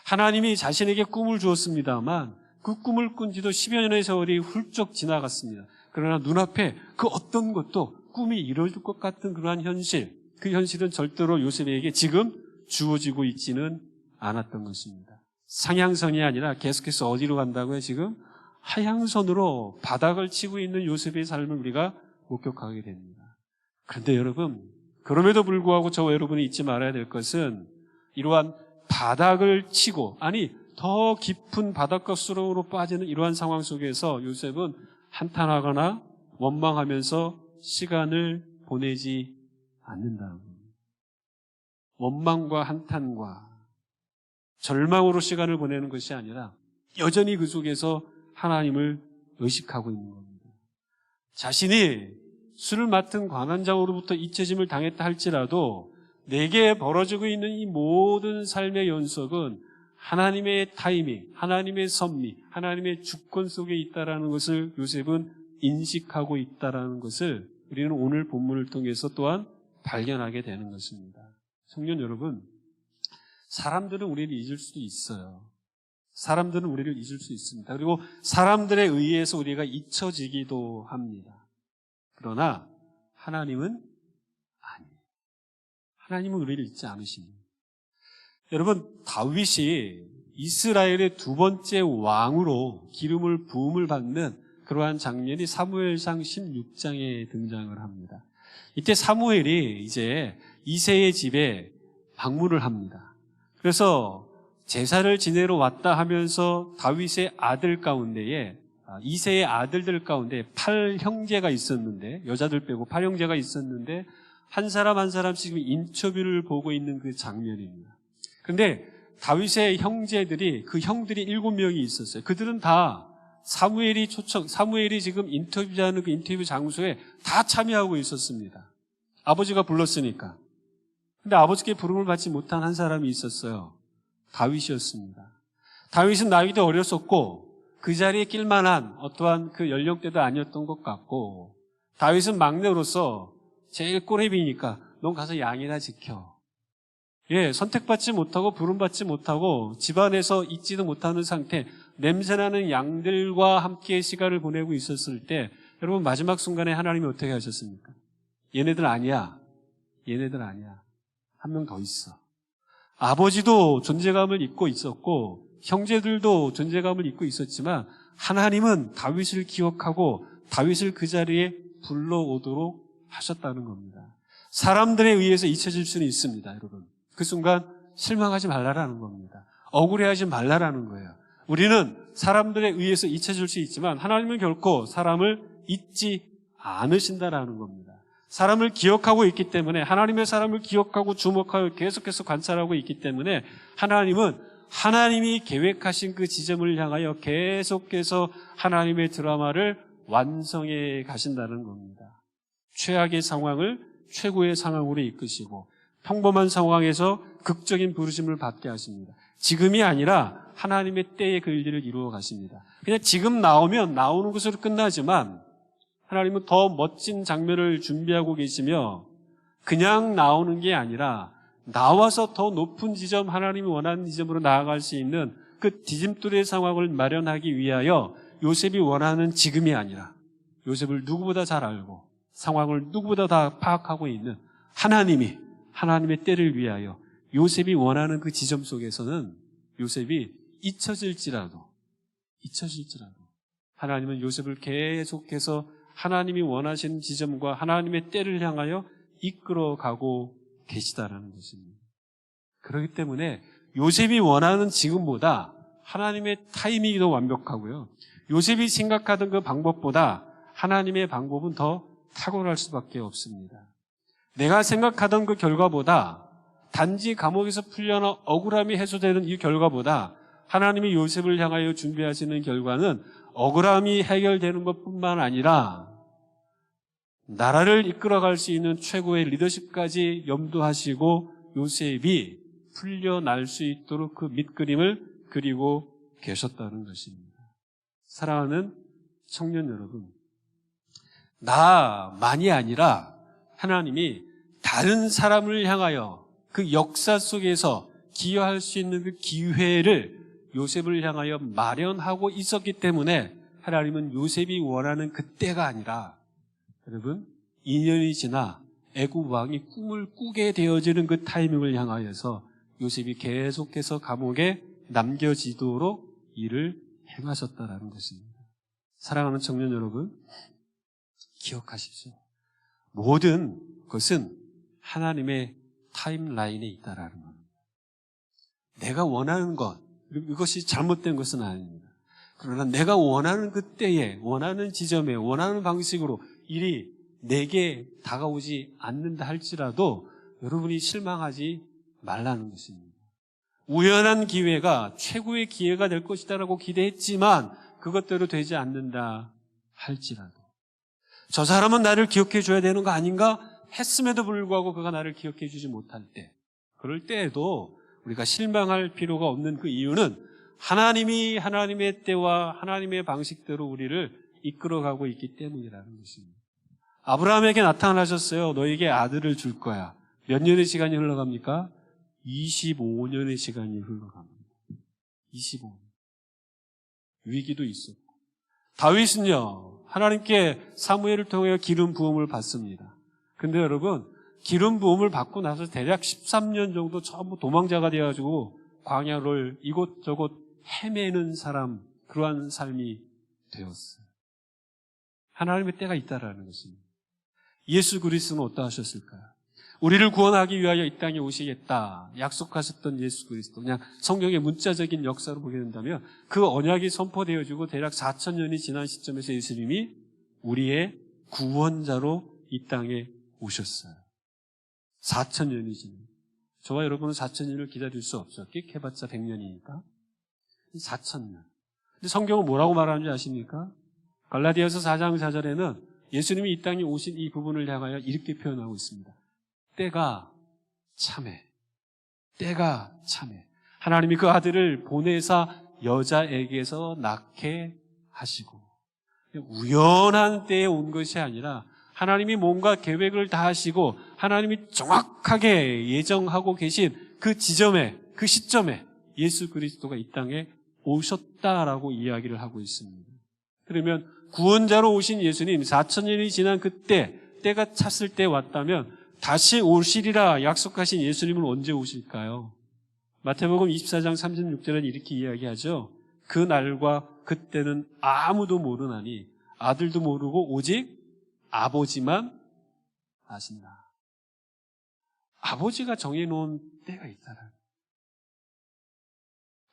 하나님이 자신에게 꿈을 주었습니다만 그 꿈을 꾼 지도 10여 년의 세월이 훌쩍 지나갔습니다. 그러나 눈앞에 그 어떤 것도 꿈이 이루어질 것 같은 그러한 현실, 그 현실은 절대로 요셉에게 지금 주어지고 있지는 않았던 것입니다. 상향선이 아니라 계속해서 어디로 간다고요? 지금 하향선으로 바닥을 치고 있는 요셉의 삶을 우리가 목격하게 됩니다. 그런데 여러분, 그럼에도 불구하고 저와 여러분이 잊지 말아야 될 것은 이러한 바닥을 치고, 아니 더 깊은 바닷가 수렁으로 빠지는 이러한 상황 속에서 요셉은 한탄하거나 원망하면서 시간을 보내지 않는다는 겁니다. 원망과 한탄과 절망으로 시간을 보내는 것이 아니라 여전히 그 속에서 하나님을 의식하고 있는 겁니다. 자신이 술을 맡은 관원장으로부터 잊혀짐을 당했다 할지라도 내게 벌어지고 있는 이 모든 삶의 연속은 하나님의 타이밍, 하나님의 섭리, 하나님의 주권 속에 있다라는 것을 요셉은 인식하고 있다라는 것을 우리는 오늘 본문을 통해서 또한 발견하게 되는 것입니다. 청년 여러분, 사람들은 우리를 잊을 수도 있어요. 사람들은 우리를 잊을 수 있습니다. 그리고 사람들에 의해서 우리가 잊혀지기도 합니다. 그러나 하나님은 아니에요. 하나님은 우리를 잊지 않으십니다. 여러분, 다윗이 이스라엘의 두 번째 왕으로 기름을 부음을 받는 그러한 장면이 사무엘상 16장에 등장을 합니다. 이때 사무엘이 이제 이새의 집에 방문을 합니다. 그래서 제사를 지내러 왔다 하면서 다윗의 아들 가운데에 이새의 아들들 가운데 8형제가 있었는데, 여자들 빼고 8형제가 있었는데 한 사람 한 사람씩 인터뷰를 보고 있는 그 장면입니다. 그런데 다윗의 형제들이, 그 형들이 7명이 있었어요. 그들은 다 사무엘이 지금 인터뷰하는 그 인터뷰 장소에 다 참여하고 있었습니다. 아버지가 불렀으니까. 근데 아버지께 부름을 받지 못한 한 사람이 있었어요. 다윗이었습니다. 다윗은 나이도 어렸었고 그 자리에 낄만한 어떠한 그 연령대도 아니었던 것 같고, 다윗은 막내로서 제일 꼬레비니까 넌 가서 양이나 지켜. 선택받지 못하고 부름받지 못하고 집안에서 있지도 못하는 상태, 냄새나는 양들과 함께 시간을 보내고 있었을 때, 여러분 마지막 순간에 하나님이 어떻게 하셨습니까? 얘네들 아니야. 한 명 더 있어. 아버지도 존재감을 잊고 있었고 형제들도 존재감을 잊고 있었지만 하나님은 다윗을 기억하고 다윗을 그 자리에 불러오도록 하셨다는 겁니다. 사람들에 의해서 잊혀질 수는 있습니다, 여러분. 그 순간 실망하지 말라라는 겁니다. 억울해하지 말라라는 거예요. 우리는 사람들에 의해서 잊혀질 수 있지만 하나님은 결코 사람을 잊지 않으신다라는 겁니다. 사람을 기억하고 있기 때문에, 하나님의 사람을 기억하고 주목하여 계속해서 관찰하고 있기 때문에 하나님은 하나님이 계획하신 그 지점을 향하여 계속해서 하나님의 드라마를 완성해 가신다는 겁니다. 최악의 상황을 최고의 상황으로 이끄시고 평범한 상황에서 극적인 부르심을 받게 하십니다. 지금이 아니라 하나님의 때의 그 일들을 이루어 가십니다. 그냥 지금 나오면 나오는 것으로 끝나지만 하나님은 더 멋진 장면을 준비하고 계시며, 그냥 나오는 게 아니라 나와서 더 높은 지점, 하나님이 원하는 지점으로 나아갈 수 있는 그 디딤돌의 상황을 마련하기 위하여 요셉이 원하는 지금이 아니라 요셉을 누구보다 잘 알고 상황을 누구보다 다 파악하고 있는 하나님이, 하나님의 때를 위하여 요셉이 원하는 그 지점 속에서는 요셉이 잊혀질지라도 하나님은 요셉을 계속해서 하나님이 원하시는 지점과 하나님의 때를 향하여 이끌어가고 계시다라는 것입니다. 그렇기 때문에 요셉이 원하는 지금보다 하나님의 타이밍이 더 완벽하고요, 요셉이 생각하던 그 방법보다 하나님의 방법은 더 탁월할 수밖에 없습니다. 내가 생각하던 그 결과보다, 단지 감옥에서 풀려나 억울함이 해소되는 이 결과보다 하나님이 요셉을 향하여 준비하시는 결과는 억울함이 해결되는 것뿐만 아니라 나라를 이끌어갈 수 있는 최고의 리더십까지 염두하시고 요셉이 풀려날 수 있도록 그 밑그림을 그리고 계셨다는 것입니다. 사랑하는 청년 여러분, 나만이 아니라 하나님이 다른 사람을 향하여 그 역사 속에서 기여할 수 있는 그 기회를 요셉을 향하여 마련하고 있었기 때문에 하나님은 요셉이 원하는 그때가 아니라, 여러분, 2년이 지나 애굽 왕이 꿈을 꾸게 되어지는 그 타이밍을 향하여서 요셉이 계속해서 감옥에 남겨지도록 일을 행하셨다라는 것입니다. 사랑하는 청년 여러분, 기억하십시오. 모든 것은 하나님의 타임라인에 있다라는 겁니다. 내가 원하는 것, 이것이 잘못된 것은 아닙니다. 그러나 내가 원하는 그때에, 원하는 지점에, 원하는 방식으로 일이 내게 다가오지 않는다 할지라도 여러분이 실망하지 말라는 것입니다. 우연한 기회가 최고의 기회가 될 것이다라고 기대했지만 그것대로 되지 않는다 할지라도, 저 사람은 나를 기억해 줘야 되는 거 아닌가 했음에도 불구하고 그가 나를 기억해 주지 못할 때, 그럴 때에도 우리가 실망할 필요가 없는 그 이유는 하나님이 하나님의 때와 하나님의 방식대로 우리를 이끌어가고 있기 때문이라는 것입니다. 아브라함에게 나타나셨어요. 너에게 아들을 줄 거야. 몇 년의 시간이 흘러갑니까? 25년의 시간이 흘러갑니다. 25년. 위기도 있었고. 다윗은요, 하나님께 사무엘을 통해 기름 부음을 받습니다. 근데 여러분, 기름 부음을 받고 나서 대략 13년 정도 전부 도망자가 되어가지고 광야를 이곳저곳 헤매는 사람, 그러한 삶이 되었어요. 하나님의 때가 있다라는 것입니다. 예수 그리스도는 어떠하셨을까요? 우리를 구원하기 위하여 이 땅에 오시겠다 약속하셨던 예수 그리스도, 그냥 성경의 문자적인 역사로 보게 된다면 그 언약이 선포되어지고 대략 4,000년이 지난 시점에서 예수님이 우리의 구원자로 이 땅에 오셨어요. 4,000년이 지난. 저와 여러분은 4,000년을 기다릴 수 없죠. 끽해봤자 100년이니까. 4,000년. 근데 성경은 뭐라고 말하는지 아십니까? 갈라디아서 4장 4절에는 예수님이 이 땅에 오신 이 부분을 향하여 이렇게 표현하고 있습니다. 때가 참해. 때가 참해. 하나님이 그 아들을 보내사 여자에게서 낳게 하시고, 우연한 때에 온 것이 아니라 하나님이 뭔가 계획을 다 하시고 하나님이 정확하게 예정하고 계신 그 지점에, 그 시점에 예수 그리스도가 이 땅에 오셨다라고 이야기를 하고 있습니다. 그러면 구원자로 오신 예수님, 4,000년이 지난 그때, 때가 찼을 때 왔다면 다시 오시리라 약속하신 예수님은 언제 오실까요? 마태복음 24장 36절은 이렇게 이야기하죠. 그 날과 그때는 아무도 모르나니 아들도 모르고 오직 아버지만 아신다. 아버지가 정해놓은 때가 있다라.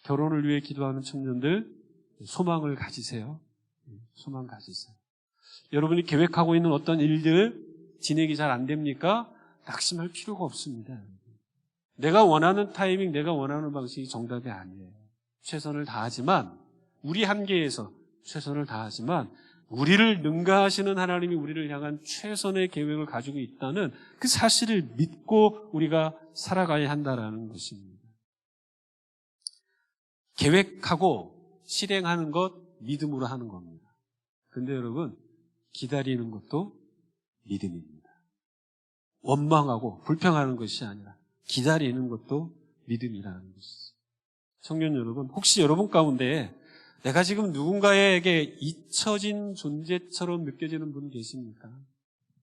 결혼을 위해 기도하는 청년들 소망을 가지세요. 소망 가지세요. 여러분이 계획하고 있는 어떤 일들 진행이 잘 안 됩니까? 낙심할 필요가 없습니다. 내가 원하는 타이밍, 내가 원하는 방식이 정답이 아니에요. 최선을 다하지만, 우리 한계에서 최선을 다하지만 우리를 능가하시는 하나님이 우리를 향한 최선의 계획을 가지고 있다는 그 사실을 믿고 우리가 살아가야 한다는 것입니다. 계획하고 실행하는 것 믿음으로 하는 겁니다. 근데 여러분, 기다리는 것도 믿음입니다. 원망하고 불평하는 것이 아니라 기다리는 것도 믿음이라는 것이죠. 청년 여러분, 혹시 여러분 가운데 내가 지금 누군가에게 잊혀진 존재처럼 느껴지는 분 계십니까?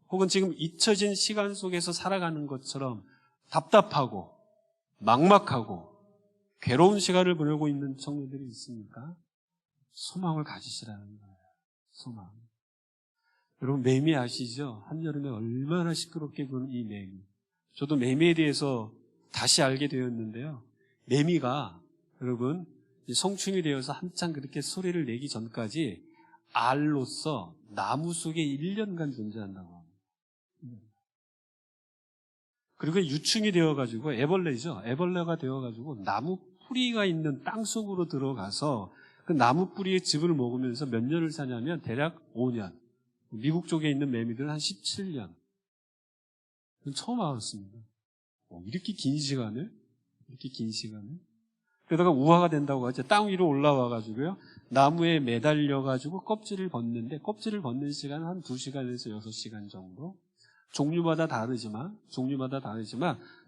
혹은 지금 잊혀진 시간 속에서 살아가는 것처럼 답답하고 막막하고 괴로운 시간을 보내고 있는 청년들이 있습니까? 소망을 가지시라는 거예요. 소망. 여러분, 매미 아시죠? 한여름에 얼마나 시끄럽게 구는 이 매미. 저도 매미에 대해서 다시 알게 되었는데요. 매미가 여러분 성충이 되어서 한참 그렇게 소리를 내기 전까지 알로서 나무 속에 1년간 존재한다고 합니다. 그리고 유충이 되어가지고 애벌레죠. 애벌레가 되어가지고 나무 뿌리가 있는 땅 속으로 들어가서 그 나무 뿌리의 즙을 먹으면서 몇 년을 사냐면 대략 5년. 미국 쪽에 있는 매미들은 한 17년. 처음 알았습니다. 이렇게 긴 시간을? 그러다가 우화가 된다고 하죠. 땅 위로 올라와가지고요. 나무에 매달려가지고 껍질을 벗는데, 껍질을 벗는 시간은 한 2시간에서 6시간 정도. 종류마다 다르지만,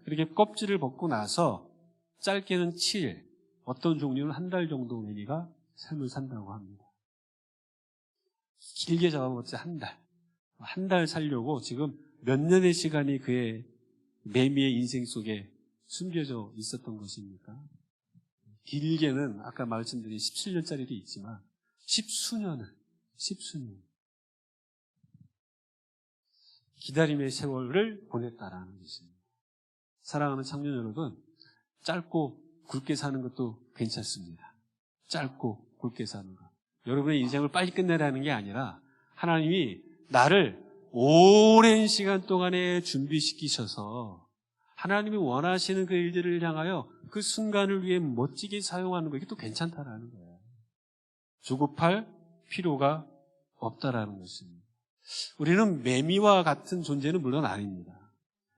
그렇게 껍질을 벗고 나서 짧게는 7일, 어떤 종류는 한 달 정도 매미가 삶을 산다고 합니다. 길게 잡아봤자 한 달. 한 달 살려고 지금 몇 년의 시간이 그의 매미의 인생 속에 숨겨져 있었던 것입니까? 길게는 아까 말씀드린 17년짜리도 있지만 10수년을 기다림의 세월을 보냈다라는 것입니다. 사랑하는 청년 여러분, 짧고 굵게 사는 것도 괜찮습니다. 짧고 굵게 사는 것. 여러분의 인생을 빨리 끝내라는 게 아니라 하나님이 나를 오랜 시간 동안에 준비시키셔서 하나님이 원하시는 그 일들을 향하여 그 순간을 위해 멋지게 사용하는 거, 이게 또 괜찮다라는 거예요. 조급할 필요가 없다라는 것입니다. 우리는 매미와 같은 존재는 물론 아닙니다.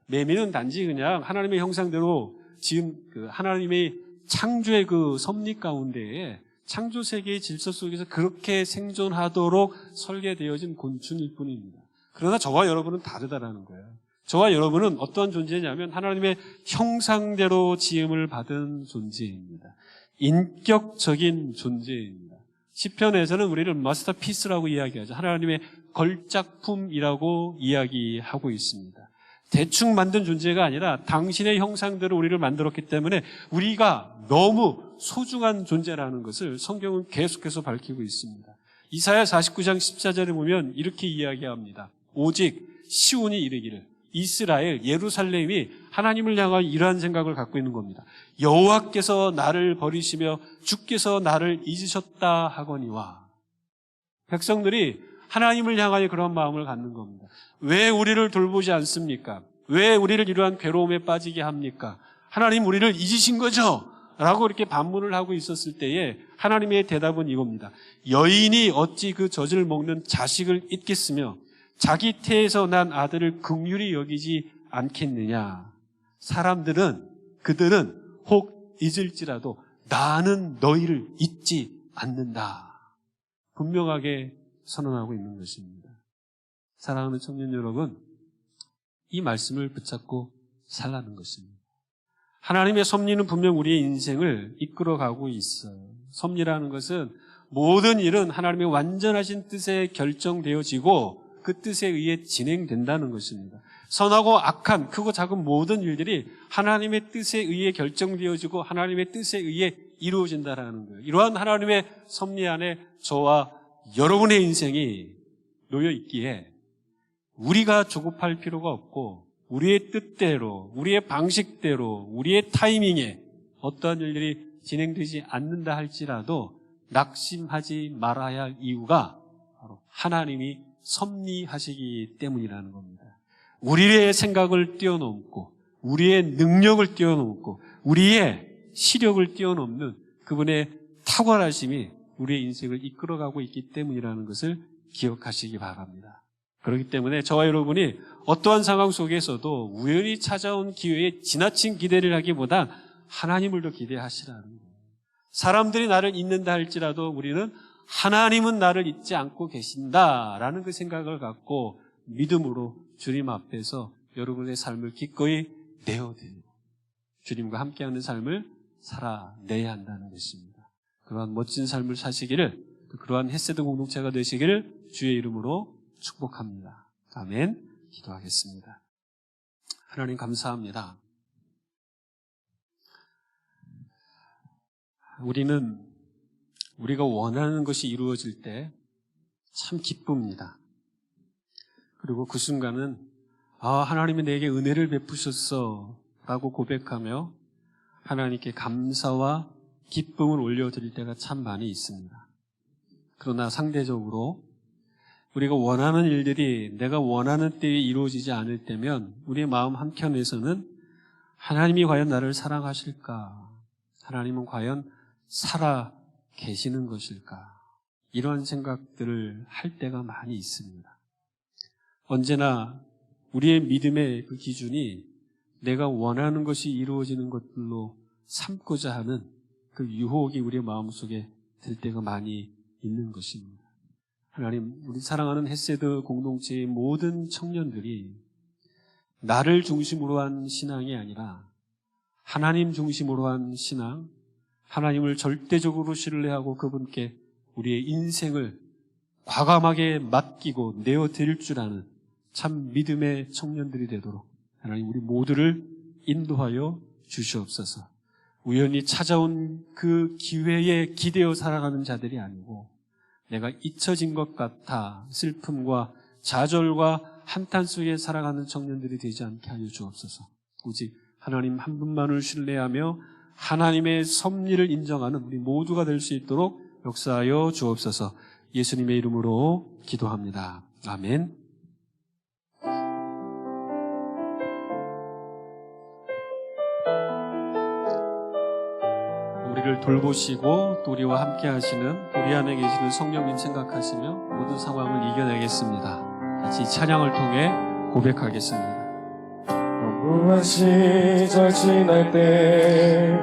매미는 단지 그냥 하나님의 형상대로 지은 그 하나님의 창조의 그 섭리 가운데에 창조 세계의 질서 속에서 그렇게 생존하도록 설계되어진 곤충일 뿐입니다. 그러나 저와 여러분은 다르다라는 거예요. 저와 여러분은 어떠한 존재냐면 하나님의 형상대로 지음을 받은 존재입니다. 인격적인 존재입니다. 시편에서는 우리를 마스터피스라고 이야기하죠. 하나님의 걸작품이라고 이야기하고 있습니다. 대충 만든 존재가 아니라 당신의 형상대로 우리를 만들었기 때문에 우리가 너무 소중한 존재라는 것을 성경은 계속해서 밝히고 있습니다. 이사야 49장 14절에 보면 이렇게 이야기합니다. 오직 시온이 이르기를, 이스라엘, 예루살렘이 하나님을 향한 이러한 생각을 갖고 있는 겁니다. 여호와께서 나를 버리시며 주께서 나를 잊으셨다 하거니와. 백성들이 하나님을 향하여 그런 마음을 갖는 겁니다. 왜 우리를 돌보지 않습니까? 왜 우리를 이러한 괴로움에 빠지게 합니까? 하나님 우리를 잊으신 거죠? 라고 이렇게 반문을 하고 있었을 때에 하나님의 대답은 이겁니다. 여인이 어찌 그 젖을 먹는 자식을 잊겠으며 자기 태에서 난 아들을 긍휼히 여기지 않겠느냐. 그들은 혹 잊을지라도 나는 너희를 잊지 않는다. 분명하게 선언하고 있는 것입니다. 사랑하는 청년 여러분, 이 말씀을 붙잡고 살라는 것입니다. 하나님의 섭리는 분명 우리의 인생을 이끌어가고 있어요. 섭리라는 것은 모든 일은 하나님의 완전하신 뜻에 결정되어지고 그 뜻에 의해 진행된다는 것입니다. 선하고 악한 크고 작은 모든 일들이 하나님의 뜻에 의해 결정되어지고 하나님의 뜻에 의해 이루어진다는 거예요. 이러한 하나님의 섭리 안에 저와 여러분의 인생이 놓여 있기에 우리가 조급할 필요가 없고 우리의 뜻대로, 우리의 방식대로, 우리의 타이밍에 어떠한 일들이 진행되지 않는다 할지라도 낙심하지 말아야 할 이유가 바로 하나님이 섭리하시기 때문이라는 겁니다. 우리의 생각을 뛰어넘고 우리의 능력을 뛰어넘고 우리의 시력을 뛰어넘는 그분의 탁월하심이 우리의 인생을 이끌어가고 있기 때문이라는 것을 기억하시기 바랍니다. 그렇기 때문에 저와 여러분이 어떠한 상황 속에서도 우연히 찾아온 기회에 지나친 기대를 하기보다 하나님을 더 기대하시라는 거예요. 사람들이 나를 잊는다 할지라도 우리는 하나님은 나를 잊지 않고 계신다라는 그 생각을 갖고 믿음으로 주님 앞에서 여러분의 삶을 기꺼이 내어드리고 주님과 함께하는 삶을 살아내야 한다는 것입니다. 그러한 멋진 삶을 사시기를, 그러한 헷세드 공동체가 되시기를 주의 이름으로 축복합니다. 아멘. 기도하겠습니다. 하나님 감사합니다. 우리가 원하는 것이 이루어질 때 참 기쁩니다. 그리고 그 순간은 하나님이 내게 은혜를 베푸셨어 라고 고백하며 하나님께 감사와 기쁨을 올려드릴 때가 참 많이 있습니다. 그러나 상대적으로 우리가 원하는 일들이 내가 원하는 때에 이루어지지 않을 때면 우리의 마음 한켠에서는 하나님이 과연 나를 사랑하실까? 하나님은 과연 살아 계시는 것일까? 이런 생각들을 할 때가 많이 있습니다. 언제나 우리의 믿음의 그 기준이 내가 원하는 것이 이루어지는 것들로 삼고자 하는 그 유혹이 우리의 마음속에 들 때가 많이 있는 것입니다. 하나님, 우리 사랑하는 헷세드 공동체의 모든 청년들이 나를 중심으로 한 신앙이 아니라 하나님 중심으로 한 신앙, 하나님을 절대적으로 신뢰하고 그분께 우리의 인생을 과감하게 맡기고 내어드릴 줄 아는 참 믿음의 청년들이 되도록 하나님 우리 모두를 인도하여 주시옵소서. 우연히 찾아온 그 기회에 기대어 살아가는 자들이 아니고 내가 잊혀진 것 같아 슬픔과 좌절과 한탄 속에 살아가는 청년들이 되지 않게 하여 주옵소서. 오직 하나님 한 분만을 신뢰하며 하나님의 섭리를 인정하는 우리 모두가 될 수 있도록 역사하여 주옵소서. 예수님의 이름으로 기도합니다. 아멘. 우리를 돌보시고 또 우리와 함께 하시는 우리 안에 계시는 성령님 생각하시며 모든 상황을 이겨내겠습니다. 같이 찬양을 통해 고백하겠습니다. 무한 시절 지날 때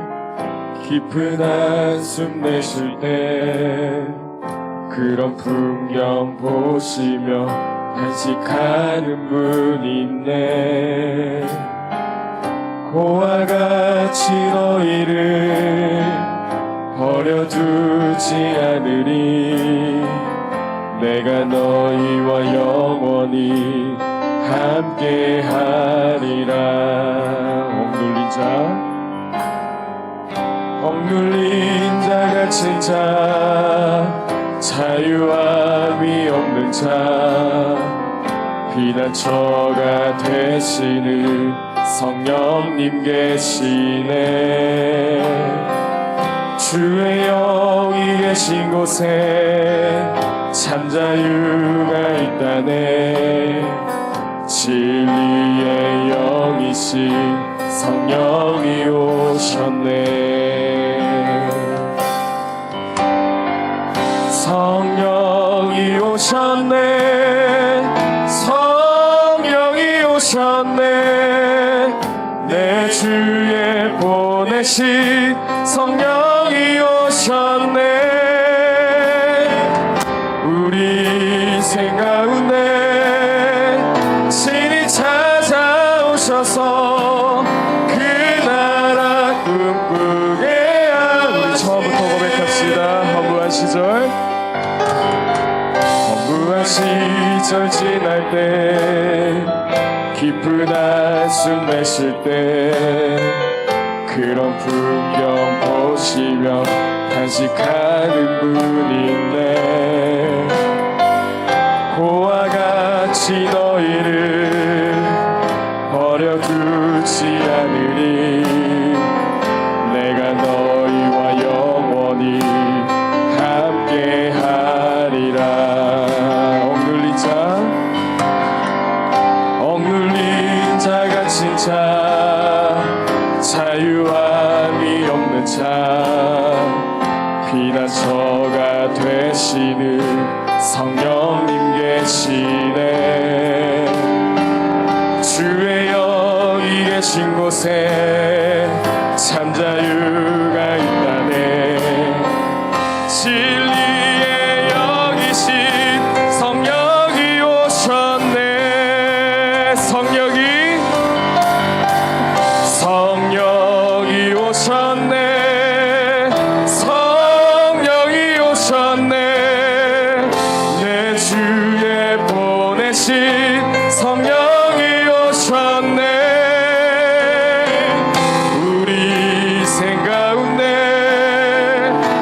깊은 한숨 내쉴 때 그런 풍경 보시며 간직하는 분이 있네. 고와 같이 너희를 버려두지 않으리. 내가 너희와 영원히 함께하리라. 억눌린 자 갇힌 자 자유와 위 없는 자 피난처가 되시는 성령님 계시네. 주의 영이 계신 곳에 참 자유가 있다네. 진리의 영이신 성령이 오셨네. 성령이 오셨네. 성령이 오셨네. 내 주에 보내신 성령이 오셨네. 우리 생 가운데 신이 찾아오셔서 그 나라 꿈꾸게 한. 우리 처음부터 고백합시다. 허무한 시절 지날 때 깊은 한숨 내쉴 때 그런 풍경 보시며 간직하는 분이 있네. 고와 같이 너희를 버려두지 않으리. 내가 너희와 영원히 함께하리라. 억눌린 자 갇힌 자 자유와 미 없는 자 피난처가 되시는 성령님 계시네. 주의 영이 계신 곳에 참 자유가 있다네. 진리의 영이신 성령이 오셨네. 성령이 오셨네. 성령이 오셨네. 내 주에 보내신 성령이 오셨네. 우리 생 가운데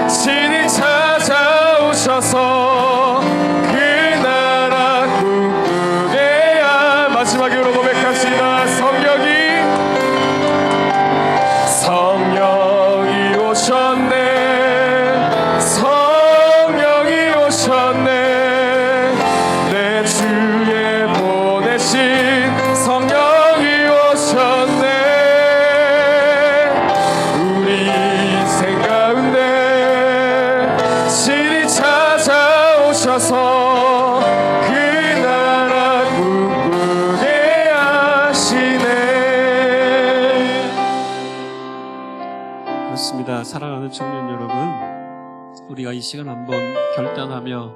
신이 찾아오셔서 그 나라 꿈꾸게 한. 마지막으로 고백합시다. 성령이 오셨네. 성령이 오셨네. 내 주에 보내신 성령이 오셨네. 우리 생 가운데 신이 찾아오셔서 그 나라 꿈꾸게 하시네. 그렇습니다. 사랑하는 청년 여러분, 우리가 이 시간 한번 결단하며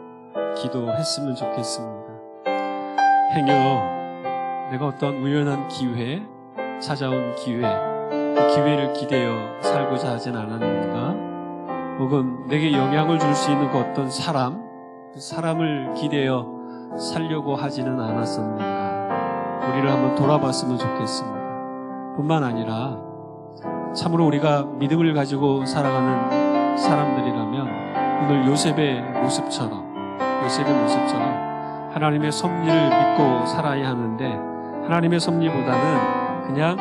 기도했으면 좋겠습니다. 행여 내가 어떤 우연한 기회, 찾아온 기회, 그 기회를 기대어 살고자 하진 않았는가? 혹은 내게 영향을 줄 수 있는 그 어떤 사람, 그 사람을 기대어 살려고 하지는 않았었는가? 우리를 한번 돌아봤으면 좋겠습니다. 뿐만 아니라 참으로 우리가 믿음을 가지고 살아가는 사람들이라면 오늘 요셉의 모습처럼 하나님의 섭리를 믿고 살아야 하는데, 하나님의 섭리보다는 그냥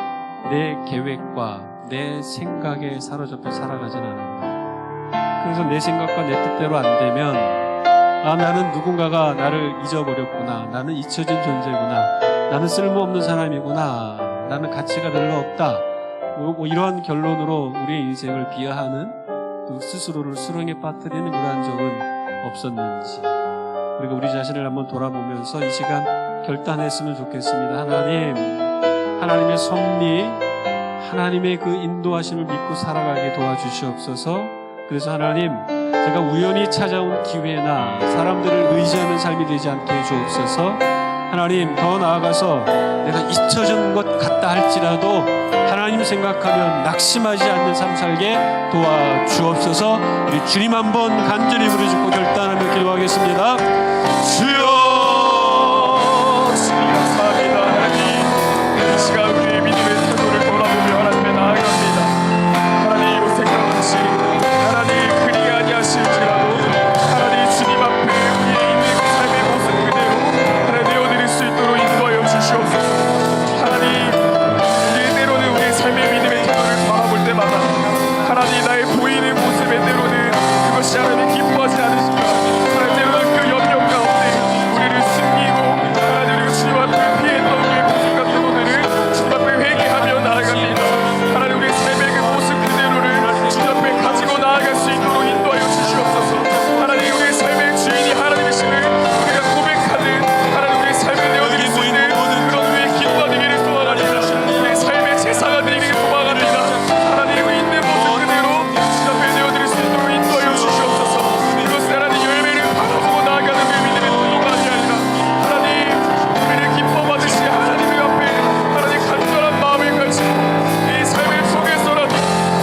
내 계획과 내 생각에 사로잡혀 살아가진 않는다. 그래서 내 생각과 내 뜻대로 안 되면 나는 누군가가 나를 잊어버렸구나, 나는 잊혀진 존재구나, 나는 쓸모없는 사람이구나, 나는 가치가 별로 없다, 뭐 이러한 결론으로 우리의 인생을 비하하는, 또 스스로를 수렁에 빠뜨리는 그러한 적은 없었는지 우리가 우리 자신을 한번 돌아보면서 이 시간 결단했으면 좋겠습니다. 하나님의 섭리, 하나님의 그 인도하심을 믿고 살아가게 도와주시옵소서. 그래서 하나님, 제가 우연히 찾아온 기회나 사람들을 의지하는 삶이 되지 않게 해주옵소서. 하나님, 더 나아가서 내가 잊혀진 것 같다 할지라도 하나님 생각하면 낙심하지 않는 삶 살게 도와주옵소서. 우리 주님 한번 간절히 부르짖고 결단하며 기도하겠습니다. 주여! 감사합니다. 하나님, 이 시간 우리의 믿음의 태도를 돌아보며 하나님의 나아갑니다. 하나님, 요새같이 하나님 그리 아니하실지라도 하나님 주님 앞에 우리의 있는 삶의 모습 그대로 하나님 내어드릴 수 있도록 인도하여 주시옵소서. 하나님, 우리의 때로는 우리의 삶의 믿음의 태도를 바라볼 때마다 하나님 나의 보이는 모습의 때로는 그것이 하나님 기뻐하지 않으시며 하나님 때로는 그 염려 가운데 우리를 숨기고 하나님 우리가 주님 앞에 피했던 우리의 모습 같은 것들을 주님 앞에 회개하며 나아갑니다. 하나님 우리의 삶의 그 모습 그대로를 주님 앞에 가지고 나아갈 수 있도록 인도하여 주시옵소서. 하나님 우리의 삶의 주인이 하나님이심을 우리가 고백하는 하나님 우리의 삶을 내어드릴 수 있는 그런 우리의 기도가 되기를 소원합니다. 우리의 삶의 제사가 되기를 소망합니다. 하나님 우리 있는 모습 그대로 주님 앞에 내어드릴 수 있도록 인도하여 주시옵소서. 이것은 하나님 열매를 바라보고 나아가는 그 믿음의 태도가 아니라 하나님 우리를 기뻐 받으시 하나님 앞에 하나님 간절한 마음을 가지고 이 삶의 속에서라도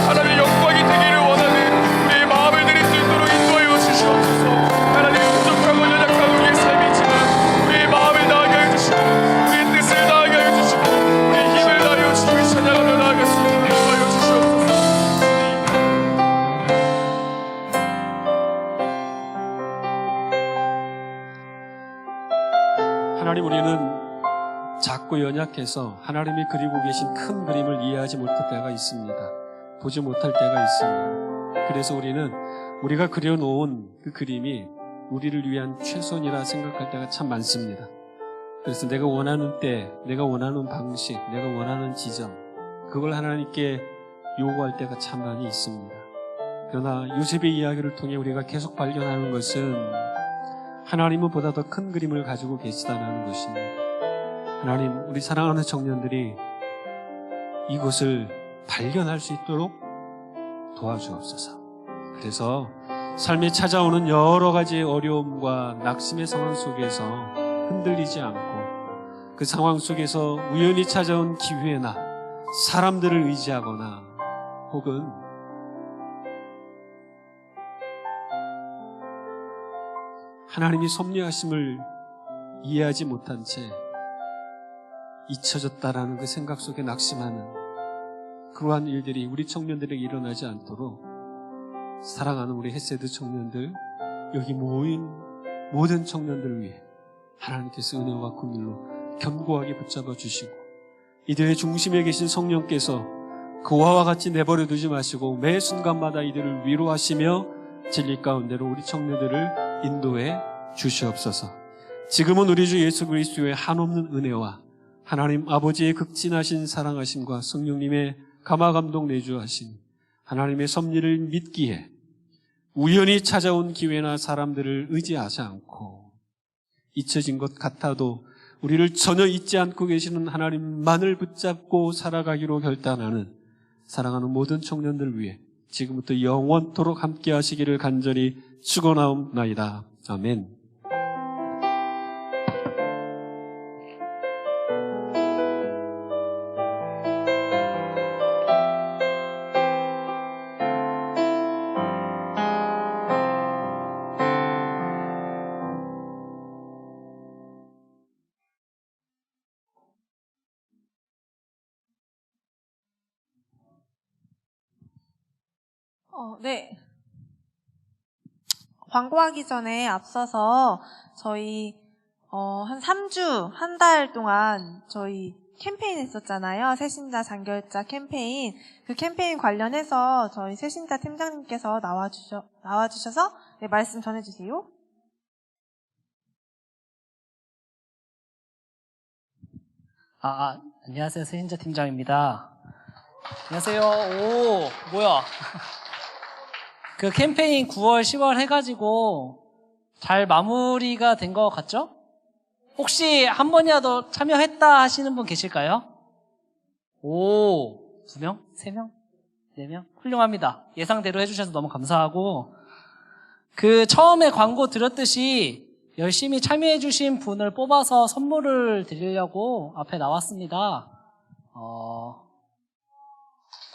하나님의 영광이 되기를 원하는 우리의 마음을 드릴 수 있도록 인도하여 주시옵소서. 하나님 부족하고 연약한 우리의 삶이지만 우리의 마음을 나아게 해주시고 우리의 뜻을 나아게 해주시고 우리의 힘을 다하여 주님을 찬양하며 나아갈 수 있도록 인도하여 주시옵소서. 하나님, 우리는 작고 연약해서 하나님이 그리고 계신 큰 그림을 이해하지 못할 때가 있습니다. 보지 못할 때가 있습니다. 그래서 우리는 우리가 그려놓은 그 그림이 우리를 위한 최선이라 생각할 때가 참 많습니다. 그래서 내가 원하는 때, 내가 원하는 방식, 내가 원하는 지점, 그걸 하나님께 요구할 때가 참 많이 있습니다. 그러나 요셉의 이야기를 통해 우리가 계속 발견하는 것은 하나님은 보다 더 큰 그림을 가지고 계시다는 것입니다. 하나님, 우리 사랑하는 청년들이 이것을 발견할 수 있도록 도와주옵소서. 그래서 삶에 찾아오는 여러 가지 어려움과 낙심의 상황 속에서 흔들리지 않고 그 상황 속에서 우연히 찾아온 기회나 사람들을 의지하거나 혹은 하나님이 섭리하심을 이해하지 못한 채 잊혀졌다라는 그 생각 속에 낙심하는 그러한 일들이 우리 청년들에게 일어나지 않도록 사랑하는 우리 헷세드 청년들, 여기 모인 모든 청년들을 위해 하나님께서 은혜와 긍휼로 견고하게 붙잡아 주시고 이들의 중심에 계신 성령께서 그와 같이 내버려 두지 마시고 매 순간마다 이들을 위로하시며 진리 가운데로 우리 청년들을 인도해 주시옵소서. 지금은 우리 주 예수 그리스도의 한없는 은혜와 하나님 아버지의 극진하신 사랑하심과 성령님의 감화감동 내주하심, 하나님의 섭리를 믿기에 우연히 찾아온 기회나 사람들을 의지하지 않고 잊혀진 것 같아도 우리를 전혀 잊지 않고 계시는 하나님만을 붙잡고 살아가기로 결단하는 사랑하는 모든 청년들 위해 지금부터 영원토록 함께 하시기를 간절히 축원하옵나이다. 아멘. 네. 광고하기 전에 앞서서 저희 한 3주, 한 달 동안 저희 캠페인 했었잖아요. 새신자 잔결자 캠페인. 그 캠페인 관련해서 저희 새신자 팀장님께서 나와주셔서 네, 말씀 전해주세요. 안녕하세요. 새신자 팀장입니다. 안녕하세요. 오, 뭐야. 그 캠페인 9월, 10월 해가지고 잘 마무리가 된 것 같죠? 혹시 한 번이라도 참여했다 하시는 분 계실까요? 오, 2명? 3명? 4명? 훌륭합니다. 예상대로 해주셔서 너무 감사하고, 처음에 광고 드렸듯이 열심히 참여해주신 분을 뽑아서 선물을 드리려고 앞에 나왔습니다.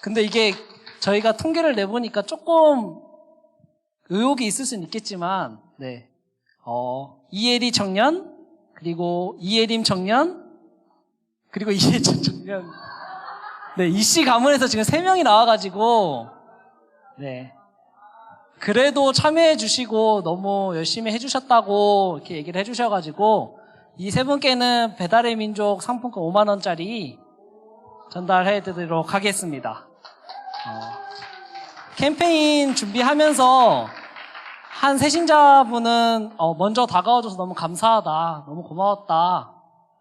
근데 이게 저희가 통계를 내보니까 조금 의혹이 있을 수는 있겠지만, 네. 이혜리 청년, 그리고 이혜림 청년, 그리고 이혜진 청년. 네, 이씨 가문에서 지금 3명이 나와가지고, 네. 그래도 참여해주시고 너무 열심히 해주셨다고 이렇게 얘기를 해주셔가지고, 이 3분께는 배달의 민족 상품권 5만원짜리 전달해드리도록 하겠습니다. 캠페인 준비하면서 한 새신자분은 먼저 다가와줘서 너무 감사하다, 너무 고마웠다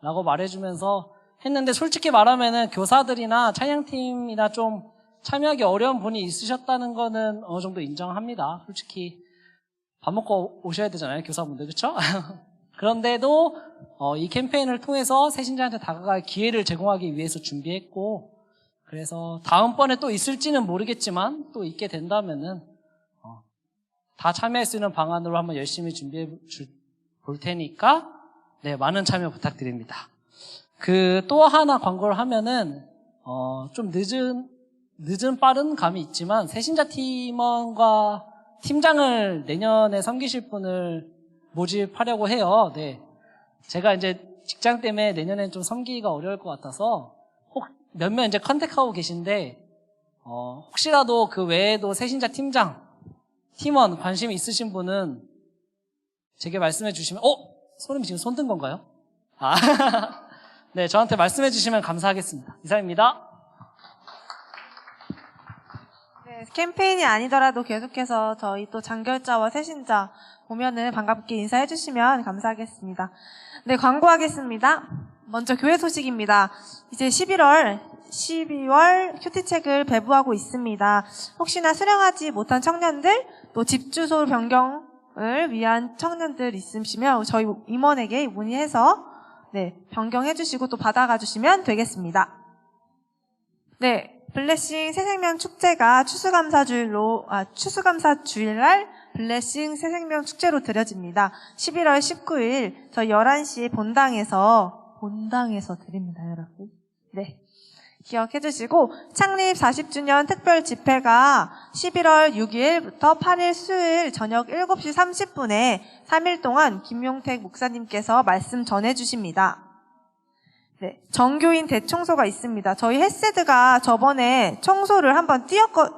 라고 말해주면서 했는데, 솔직히 말하면은 교사들이나 찬양팀이나 좀 참여하기 어려운 분이 있으셨다는 거는 어느 정도 인정합니다. 솔직히 밥 먹고 오셔야 되잖아요, 교사분들. 그렇죠? 그런데도 이 캠페인을 통해서 새신자한테 다가갈 기회를 제공하기 위해서 준비했고, 그래서 다음번에 또 있을지는 모르겠지만 또 있게 된다면은 다 참여할 수 있는 방안으로 한번 열심히 준비해 볼 테니까, 네, 많은 참여 부탁드립니다. 또 하나 광고를 하면은 좀 늦은 빠른 감이 있지만, 새신자 팀원과 팀장을 내년에 섬기실 분을 모집하려고 해요. 네. 제가 이제 직장 때문에 내년엔 좀 섬기기가 어려울 것 같아서 몇몇 이제 컨택하고 계신데, 혹시라도 그 외에도 새신자 팀원 관심 있으신 분은 제게 말씀해 주시면, 소름이 지금 손 든 건가요? 네, 저한테 말씀해 주시면 감사하겠습니다. 이상입니다. 네, 캠페인이 아니더라도 계속해서 저희 또 장결자와 새신자 보면은 반갑게 인사해 주시면 감사하겠습니다. 네, 광고하겠습니다. 먼저 교회 소식입니다. 이제 12월 큐티책을 배부하고 있습니다. 혹시나 수령하지 못한 청년들, 또 집 주소 변경을 위한 청년들 있으시면 저희 임원에게 문의해서, 네, 변경해 주시고 또 받아가 주시면 되겠습니다. 네, 블레싱 새생명 축제가 추수감사 주일날 블레싱 새생명 축제로 드려집니다. 11월 19일 저희 11시 본당에서 드립니다, 여러분. 네, 기억해 주시고, 창립 40주년 특별 집회가 11월 6일부터 8일 수요일 저녁 7시 30분에 3일 동안 김용택 목사님께서 말씀 전해 주십니다. 네, 정교인 대청소가 있습니다. 저희 햇세드가 저번에 청소를 한번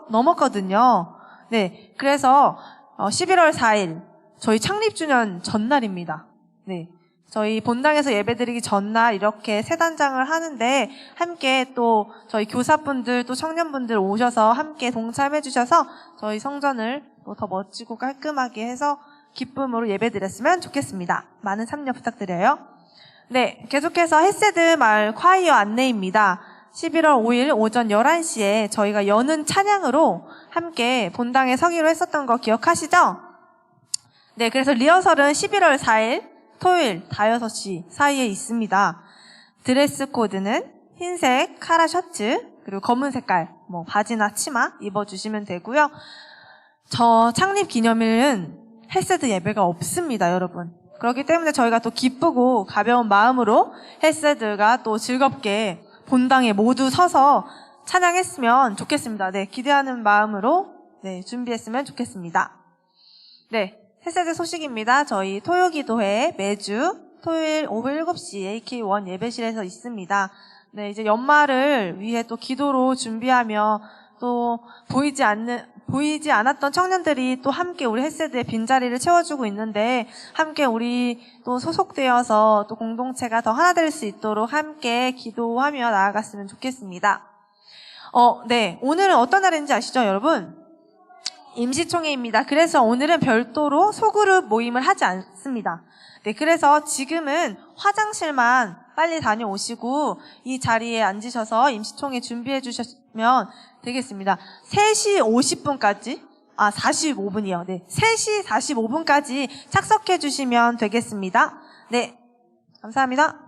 넘었거든요. 네, 그래서 11월 4일 저희 창립주년 전날입니다. 네, 저희 본당에서 예배드리기 전날 이렇게 새 단장을 하는데, 함께 또 저희 교사분들 또 청년분들 오셔서 함께 동참해 주셔서 저희 성전을 또 더 멋지고 깔끔하게 해서 기쁨으로 예배드렸으면 좋겠습니다. 많은 참여 부탁드려요. 네, 계속해서 햇세드 마을 콰이어 안내입니다. 11월 5일 오전 11시에 저희가 여는 찬양으로 함께 본당에 서기로 했었던 거 기억하시죠? 네, 그래서 리허설은 11월 4일 토요일 5시 사이에 있습니다. 드레스 코드는 흰색 카라 셔츠, 그리고 검은 색깔 바지나 치마 입어주시면 되고요. 저 창립 기념일은 햇세드 예배가 없습니다, 여러분. 그렇기 때문에 저희가 또 기쁘고 가벼운 마음으로 햇세드가 또 즐겁게 본당에 모두 서서 찬양했으면 좋겠습니다. 네, 기대하는 마음으로 네, 준비했으면 좋겠습니다. 네, 햇세드 소식입니다. 저희 토요기도회 매주 토요일 오후 7시 AK1 예배실에서 있습니다. 네, 이제 연말을 위해 또 기도로 준비하며 또 보이지 않았던 청년들이 또 함께 우리 햇세드의 빈자리를 채워주고 있는데, 함께 우리 또 소속되어서 또 공동체가 더 하나 될 수 있도록 함께 기도하며 나아갔으면 좋겠습니다. 네, 오늘은 어떤 날인지 아시죠, 여러분? 임시총회입니다. 그래서 오늘은 별도로 소그룹 모임을 하지 않습니다. 네, 그래서 지금은 화장실만 빨리 다녀오시고 이 자리에 앉으셔서 임시총회 준비해 주시면 되겠습니다. 3시 50분까지, 45분이요. 네, 3시 45분까지 착석해 주시면 되겠습니다. 네, 감사합니다.